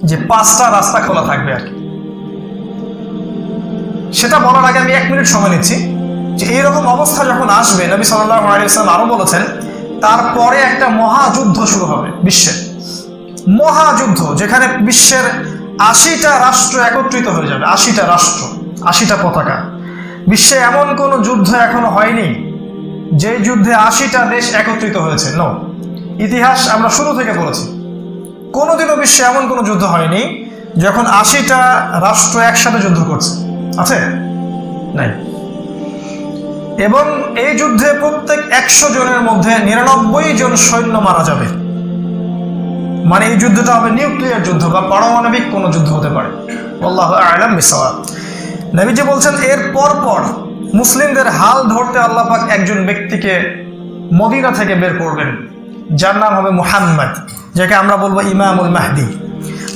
যে 5টা রাস্তা খোলা থাকবে আর কি। সেটা বলার আগে আমি 1 মিনিট সময় নিচ্ছি যে এইরকম অবস্থা যখন আসবে, নবী সাল্লাল্লাহু আলাইহি ওয়াসাল্লাম আরো বলেছেন, তারপরে একটা মহাযুদ্ধ শুরু হবে বিশ্বের, মহাযুদ্ধ, যেখানে বিশ্বের 80টা রাষ্ট্র একত্রিত হয়ে যাবে। 80টা রাষ্ট্র, 80টা পতাকা। বিশ্বে এমন কোনো যুদ্ধ এখনো হয়নি যে যুদ্ধে 80টা দেশ একত্রিত হয়েছে। নো, ইতিহাস আমরা শুরু থেকে বলেছি, কোনোদিনও বিশ্বে এমন কোনো যুদ্ধ হয়নি যখন 80টা রাষ্ট্র একসাথে যুদ্ধ করছে। আছে? নাই। এবং এই যুদ্ধে প্রত্যেক 100 জনের মধ্যে 99 জন সৈন্য মারা যাবে। মানে এই যুদ্ধটা হবে নিউক্লিয়ার যুদ্ধ বা পারমাণবিক কোনো যুদ্ধ হতে পারে। আল্লাহু আ'লাম বিসওয়াব। নবীজি বলছেন, এর পর মুসলিমদের হাল ধরতে আল্লাহ পাক একজন ব্যক্তিকে মদিনা থেকে বের করবেন, যার নাম হবে মুহাম্মদ, যাকে আমরা বলবো ইমামুল মাহদি।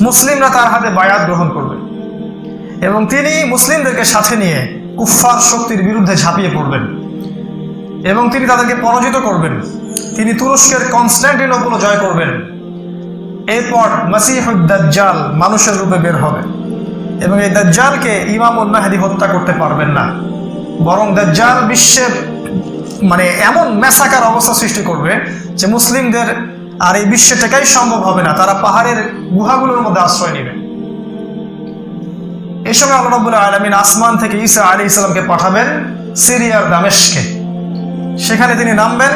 মুসলিমরা তার হাতে বায়াত গ্রহণ করবে এবং তিনি মুসলিমদেরকে সাথে নিয়ে কুফফার শক্তির বিরুদ্ধে ঝাঁপিয়ে পড়বেন এবং তিনি তাদেরকে পরাজিত করবেন। তিনি তুরস্কের কনস্ট্যান্টিনোপল জয় করবেন। এরপর মাসিহুদ দাজ্জাল মানুষের রূপে বের হবে এবং এই দাজ্জালকে ইমামুল মাহদি হত্যা করতে পারবেন না, বরং দাজ্জাল বিশ্বে মানে এমন ম্যাসাকার অবস্থা সৃষ্টি করবে যে মুসলিমদের আর এই বিশ্বে টেকাই সম্ভব হবে না, তারা পাহাড়ের গুহাগুলোর মধ্যে আশ্রয় নেবে। এই সময় আল্লাহ রাব্বুল আলামিন আসমান থেকে ঈসা আলাইহিস সালামকে পাঠাবেন সিরিয়ার দামেস্কে। সেখানে তিনি নামবেন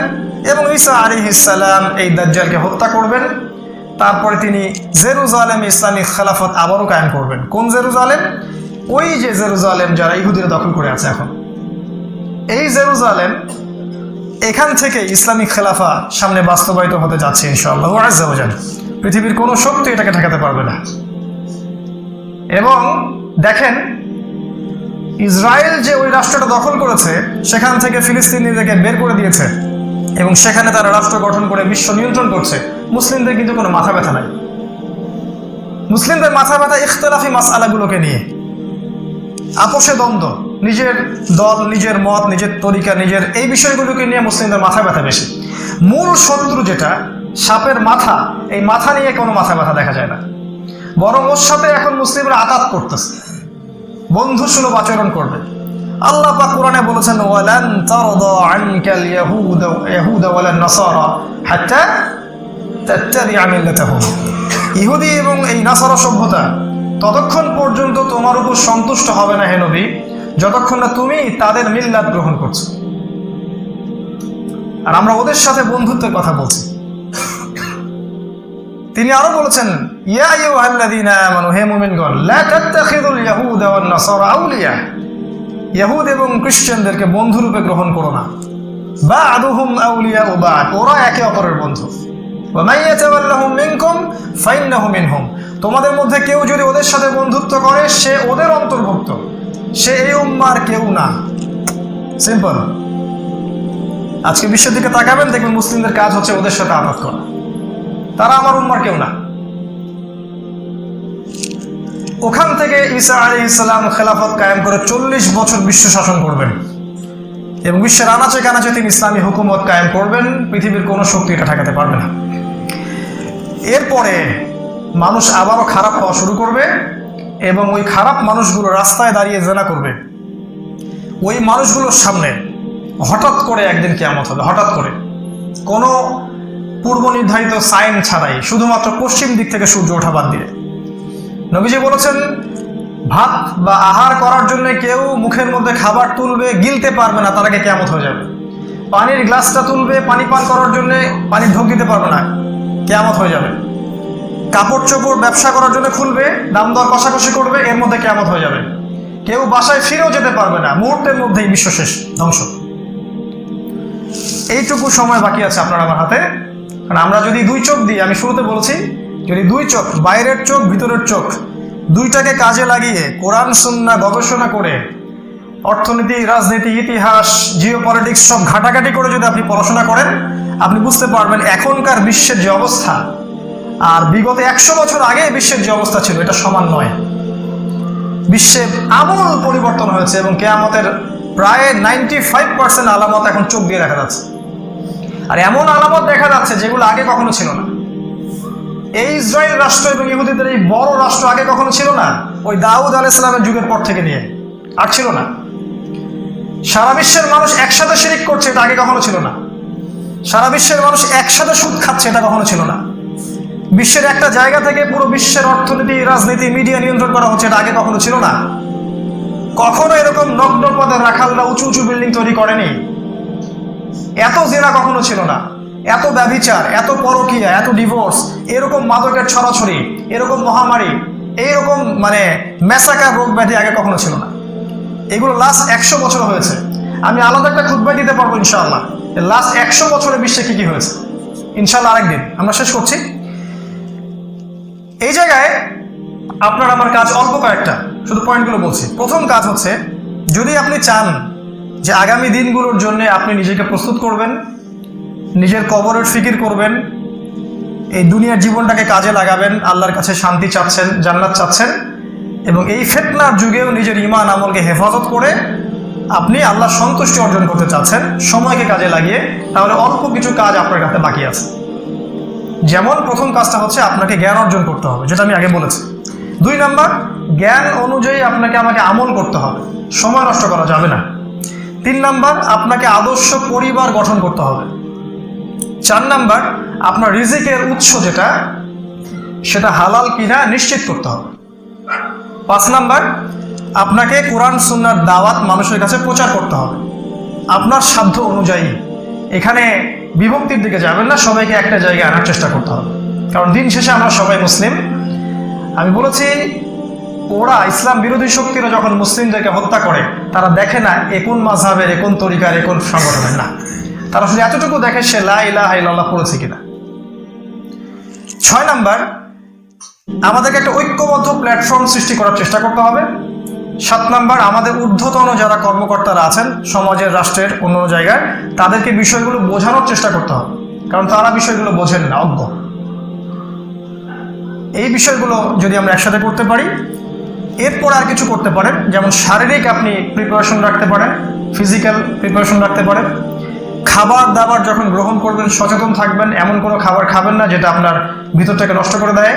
এবং ঈসা আলাইহিস সালাম এই দাজ্জালকে হত্যা করবেন। তারপরে তিনি জেরুজালেম ইসলামিক খেলাফত আবারও কায়েম করবেন। কোন জেরুজালেম? ওই যে জেরুজালেম যারা ইহুদিরা দখল করে আছে এখন, এই জেরুজালেম, এখান থেকে ইসলামিক খেলাফা সামনে বাস্তবায়িত হতে যাচ্ছে ইনশাআল্লাহু আযজা ওয়া জাল। পৃথিবীর কোনো শক্তি এটাকে ঠেকাতে পারবে না। এবং দেখেন, ইসরায়েল যে ওই রাষ্ট্রটা দখল করেছে, সেখান থেকে ফিলিস্তিনিদেরকে বের করে দিয়েছে এবং সেখানে তারা রাষ্ট্র গঠন করে বিশ্ব নিয়ন্ত্রণ করছে। মুসলিমদের কিন্তু কোনো মাথা ব্যথা নাই। মুসলিমদের মাথা ব্যথা ইখতিলাফি মাসআলাগুলোকে নিয়ে, আপোষে দ্বন্দ্ব, নিজের দল, নিজের মত, নিজের তরিকা, নিজের এই বিষয়গুলোকে নিয়ে মুসলিমদের মাথা ব্যথা বেশি। মূল শত্রু যেটা সাপের মাথা, এই মাথা নিয়ে কোনো মাথা ব্যথা দেখা যায় না। বরং ওর সাথে এখন মুসলিমরা আঘাত করতেছে, বন্ধুসুলভ আচরণ করবে। আল্লাহ পাক কোরআনে বলেছেন, ওয়ালান তারদা আনকাল ইয়াহুদ ওয়ালান নাসারা হাত্তা তাত্তাবিআ মিল্লাতাহুম। ইহুদি এবং এই নাসারা সভ্যতা ততক্ষণ পর্যন্ত তোমার উপর সন্তুষ্ট হবে না হে নবী, যতক্ষণ না তুমি তাদের মিল্লাত গ্রহণ করছো। আর আমরা ওদের সাথে বন্ধুত্বের কথা বলছি। তিনি আরো বলেছেন, ইয়া আইয়ুহাল্লাযীনা আমানু, হে মুমিনগণ, লা তাত্তাখিযুল ইয়াহুদা ওয়ান নাসারা আউলিয়া, ইহুদ এবং খ্রিস্টানদেরকে বন্ধুরূপে গ্রহণ করো না। বা'দুহুম আউলিয়া বা'দ, ওরা একে অপরের বন্ধু। ওয়া মান ইয়াতাওয়াল্লাহুম মিনকুম ফাইন্নাহু মিনহুম, তোমাদের মধ্যে কেউ যদি ওদের সাথে বন্ধুত্ব করে, সে ওদের অন্তর্ভুক্ত, সে এই উম্মার কেউ না। সিম্পল। আজকে বিশ্বের দিকে তাকাবেন, দেখবেন মুসলিমদের কাজ হচ্ছে ওদের সাথে আঘাত করা। তারা আমার উম্মার কেউ না। ওখান থেকে ঈসা আলাইহিস সালাম খেলাফত কায়েম করে 40 বছর বিশ্ব শাসন করবেন এবং বিশ্বের আনাচে কানাচে তিনি ইসলামী হুকুমত কায়েম করবেন। পৃথিবীর কোনো শক্তি এটা ঠেকাতে পারবে না। এরপরে মানুষ আবারও খারাপ হওয়া শুরু করবে এবং ওই খারাপ মানুষগুলো রাস্তায় দাঁড়িয়ে জেনা করবে। ওই মানুষগুলোর সামনে হঠাৎ করে একদিন কিয়ামত হবে। হঠাৎ করে, কোনো পূর্ব নির্ধারিত সাইন ছাড়াই, শুধুমাত্র পশ্চিম দিক থেকে সূর্য ওঠা বাদ দিয়ে। নবীজি বলেছেন, ভাত বা আহার করার জন্য কেউ মুখের মধ্যে খাবার তুলবে, গিলতে পারবে না, তার আগে কিয়ামত হয়ে যাবে। পানির গ্লাসটা তুলবে, পানি পান করার জন্য পানির ঢোক দিতে পারবে না, কিয়ামত হয়ে যাবে। কাপড় চোপড় ব্যবসা করার জন্য খুলবে, দাম দর কষাকষি করবে, এর মধ্যে কিয়ামত হয়ে যাবে। কেউ বাসায় ফিরেও যেতে পারবে না, মুহূর্তের মধ্যেই বিশ্ব শেষ, ধ্বংস। এইটুকু সময় বাকি আছে আপনার আমার হাতে। কারণ আমরা যদি দুই চোখ দিই, আমি শুরুতে বলেছি, যদি দুই চোখ, বাইরের চোখ, ভিতরের চোখ, দুইটাকে কাজে লাগিয়ে কোরআন সুন্নাহ গবেষণা করে, অর্থনীতি, রাজনীতি, ইতিহাস, জিওপলিটিক্স সব ঘাটাঘাটি করে যদি আপনি পড়াশোনা করেন, আপনি বুঝতে পারবেন এখনকার বিশ্বের যে অবস্থা আর বিগত 100 বছর আগে বিশ্বের যে অবস্থা ছিল, এটা সমান নয়। বিশ্বে আমূল পরিবর্তন হয়েছে এবং কিয়ামতের প্রায় 95% আলামত এখন চোখ দিয়ে দেখা যাচ্ছে। আর এমন আলামত দেখা যাচ্ছে যেগুলো আগে কখনো ছিল না। এই ইসরায়েল রাষ্ট্র এবং ইহুদিদের এই বড় রাষ্ট্র আগে কখনো ছিল না, ওই দাউদ আলাইহিস সালামের যুগের পর থেকে নিয়ে আর ছিল না। সারা বিশ্বের মানুষ একসাথে শিরিক করছে, এটা আগে কখনো ছিল না। সারা বিশ্বের মানুষ একসাথে সুদ খাচ্ছে, এটা কখনো ছিল না। বিশ্বের একটা জায়গা থেকে পুরো বিশ্বের অর্থনীতি, রাজনীতি, মিডিয়া নিয়ন্ত্রণ করা হচ্ছে, এটা আগে কখনো ছিল না। কখনো এরকম নগ্ন পদে রাখালরা উঁচু উঁচু বিল্ডিং তৈরি করেনি। এত জিনা কখনো ছিল না, এত ব্যভিচার, এত পরকীয়া, এত ডিভোর্স, এরকম মাদকের ছড়াছড়ি, এরকম মহামারী, এইরকম ম্যাসাকার রোগ ব্যাধি আগে কখনো ছিল না। এগুলো লাস্ট 100 বছর হয়েছে। আমি আলাদা একটা খুতবা দিতে পারবো ইনশাআল্লাহ, লাস্ট 100 বছরে বিশ্বে কি কি হয়েছে, ইনশাআল্লাহ আরেকদিন। আমরা শেষ করছি। এই জায়গায় আপনার আমার কাজ অল্প কয়েকটা, শুধু পয়েন্টগুলো বলছি। প্রথম কাজ হচ্ছে, যদি আপনি চান যে আগামী দিনগুলোর জন্য আপনি নিজেকে প্রস্তুত করবেন, নিজের কবরের ফিকির করবেন, এই দুনিয়ার জীবনটাকে কাজে লাগাবেন, আল্লাহর কাছে শান্তি চাচ্ছেন, জান্নাত চাচ্ছেন, এবং এই ফিতনার যুগেও নিজের ঈমান আমলকে হেফাজত করে আপনি আল্লাহর সন্তুষ্টি অর্জন করতে চাচ্ছেন সময়কে কাজে লাগিয়ে, তাহলে অল্প কিছু কাজ আপনার কাছে বাকি আছে। যেমন প্রথম কাজটা হচ্ছে আপনাকে জ্ঞান অর্জন করতে হবে, যেটা আমি আগে বলেছি। 2 নাম্বার, জ্ঞান অনুযায়ী আপনাকে আমাকে আমল করতে হবে, সময় নষ্ট করা যাবে না। 3 নাম্বার, আপনাকে আদর্শ পরিবার গঠন করতে হবে। 4 নাম্বার, আপনার রিজিকের উৎস যেটা, সেটা হালাল কিনা নিশ্চিত করতে হবে। 5 নাম্বার, আপনাকে কোরআন সুন্নাহর দাওয়াত মানুষের কাছে প্রচার করতে হবে আপনার সাধ্য অনুযায়ী। এখানে বিভক্তির দিকে যাবেন না, সবাইকে একটা জায়গায় আনার চেষ্টা করতে হবে। কারণ দিন শেষে আমরা সবাই মুসলিম। আমি বলেছি, ওরা ইসলাম বিরোধী শক্তিরা যখন মুসলিমদেরকে হত্যা করে, তারা দেখে না এ কোন মাযহাবের, এ কোন তরিকার, এ কোন সংগঠনের, না, তারা শুধু এতটুকু দেখে সে লা ইলাহা ইল্লাল্লাহ পড়েছে কিনা। 6 নাম্বার, আমাদেরকে একটা ঐক্যবদ্ধ প্ল্যাটফর্ম সৃষ্টি করার চেষ্টা করতে হবে। 7 নাম্বার, আমাদের ঊর্ধ্বতন যারা কর্মকর্তারা আছেন সমাজের, রাষ্ট্রের, অন্য জায়গায়, তাদেরকে বিষয়গুলো বোঝানোর চেষ্টা করতে হবে, কারণ তারা বিষয়গুলো বোঝেন না, অজ্ঞ। এই বিষয়গুলো যদি আমরা একসাথে করতে পারি, এরপর আর কিছু করতে পারেন, যেমন শারীরিক আপনি প্রিপারেশন রাখতে পারেন, ফিজিক্যাল প্রিপারেশন রাখতে পারেন। খাবার দাবার যখন গ্রহণ করবেন সচেতন থাকবেন, এমন কোনো খাবার খাবেন না যেটা আপনার ভিতরটাকে নষ্ট করে দেয়,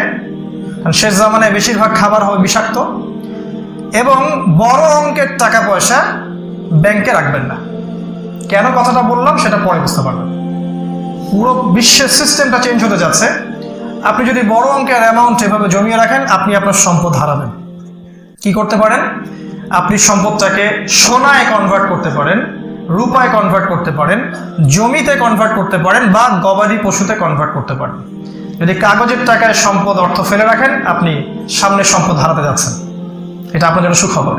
কারণ শেষ জামানায় বেশিরভাগ খাবার হবে বিষাক্ত। এবং বড় অঙ্কের টাকা পয়সা ব্যাংকে রাখবেন না। কেন কথাটা বললাম সেটা পরে বুঝতে পারবেন। পুরো বিশ্বের সিস্টেমটা চেঞ্জ হতে যাচ্ছে। আপনি যদি বড় অঙ্কের অ্যামাউন্ট এভাবে জমিয়ে রাখেন, আপনি আপনার সম্পদ হারাবেন। কি করতে পারেন? আপনি সম্পদটাকে সোনায় কনভার্ট করতে পারেন, রূপায় কনভার্ট করতে পারেন, জমিতে কনভার্ট করতে পারেন, বা গবাদি পশুতে কনভার্ট করতে পারেন। যদি কাগজের টাকায় সম্পদ, অর্থ ফেলে রাখেন, আপনি সামনে সম্পদ হারাতে যাচ্ছেন। এটা আপনার জন্য সুখবর।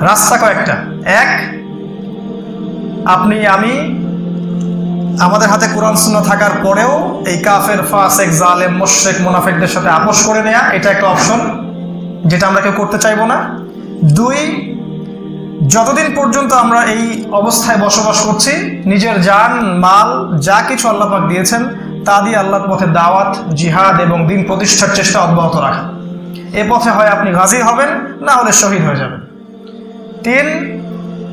রাস্তা কয়েকটা। 1, আপনি আমি আমাদের হাতে কোরআন সুন্নাহ থাকার পরেও এই কাফের, ফাসেক, জালেম, মুশরিক, মুনাফিকদের সাথে আপোষ করে নেওয়া, এটা একটা অপশন যেটা আমরা কেউ করতে চাইবো না। 2, যতদিন পর্যন্ত আমরা এই অবস্থায় বসবাস করছি, নিজের জান, মাল, যা কিছু আল্লাহ পাক দিয়েছেন তা দিয়ে আল্লাহর পথে দাওয়াত, জিহাদ এবং দিন প্রতিষ্ঠার চেষ্টা অব্যাহত রাখা। এ পথে হয় আপনি গাজী হবেন, না হলে শহীদ হয়ে যাবেন। 3,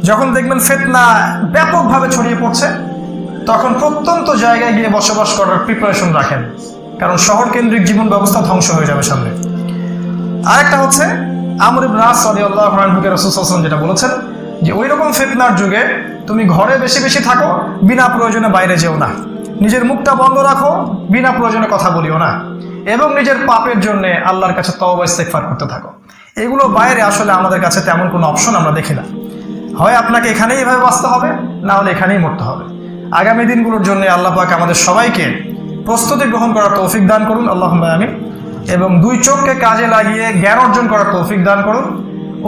যখন দেখবেন ফিতনা ব্যাপকভাবে ছড়িয়ে পড়ছে, তখন প্রত্যন্ত জায়গায় গিয়ে বসবাস করার প্রিপারেশন রাখেন, কারণ শহর কেন্দ্রিক জীবন ব্যবস্থা ধ্বংস হয়ে যাবে সামনে। আরেকটা হচ্ছে আমর ইবনে আস রাদিয়াল্লাহু আনহুকে রাসূল সাল্লাল্লাহু আলাইহি ওয়াসাল্লাম যেটা বলেছেন, যে ওই রকম ফিতনার যুগে তুমি ঘরে বেশি বেশি থাকো, বিনা প্রয়োজনে বাইরে যেও না, নিজের মুখটা বন্ধ রাখো, বিনা প্রয়োজনে কথা বলিও না, এবং নিজের পাপের জন্য আল্লাহর কাছে তওবা ইস্তেগফার করতে থাকো। এগুলো বাইরে আসলে আমাদের কাছে তেমন কোনো অপশন আমরা দেখি না। হয় আপনাকে এখানেই এভাবে বাঁচতে হবে, না হলে এখানেই মরতে হবে। আগামী দিনগুলোর জন্য আল্লাহ পাক আমাদের সবাইকে প্রস্তুতি গ্রহণ করার তৌফিক দান করুন, আল্লাহুম্মা আমিন। এবং 2 চোখকে কাজে লাগিয়ে জ্ঞান অর্জন করার তৌফিক দান করুন,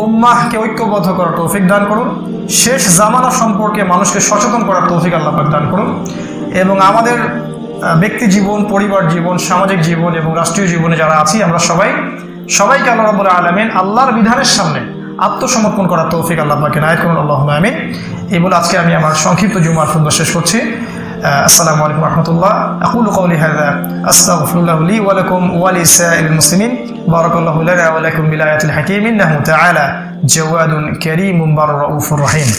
উম্মাহকে ঐক্যবদ্ধ করার তৌফিক দান করুন, শেষ জামানা সম্পর্কে মানুষকে সচেতন করার তৌফিক আল্লাহ পাক দান করুন। এবং আমাদের ব্যক্তি জীবন, পরিবার জীবন, সামাজিক জীবন এবং রাষ্ট্রীয় জীবনে যারা আছি, আমরা সবাইকে আল্লাহ রাব্বুল আলামিন আল্লাহর বিধানের সামনে আত্মসমর্পণ করার তৌফিক আল্লাহ পাক এনায়েত করুন, আল্লাহুম্মা আমিন। এই বলে আজকে আমি আমার সংক্ষিপ্ত জুমার খুতবা শেষ করছি। আসসালামু আলাইকুম ওয়া রাহমাতুল্লাহ। আকুলু কওলি হাযা আস্তাগফিরুল্লাহ লি ওয়া লাকুম ওয়া লিসাইরিল মুসলিমিন। বারাকাল্লাহু লানা ওয়া লাকুম বিল আয়াতিল হাকীম। ইন্নাহু তাআলা জাওয়াদুন কারীমুন বাররাউফুর রহিম।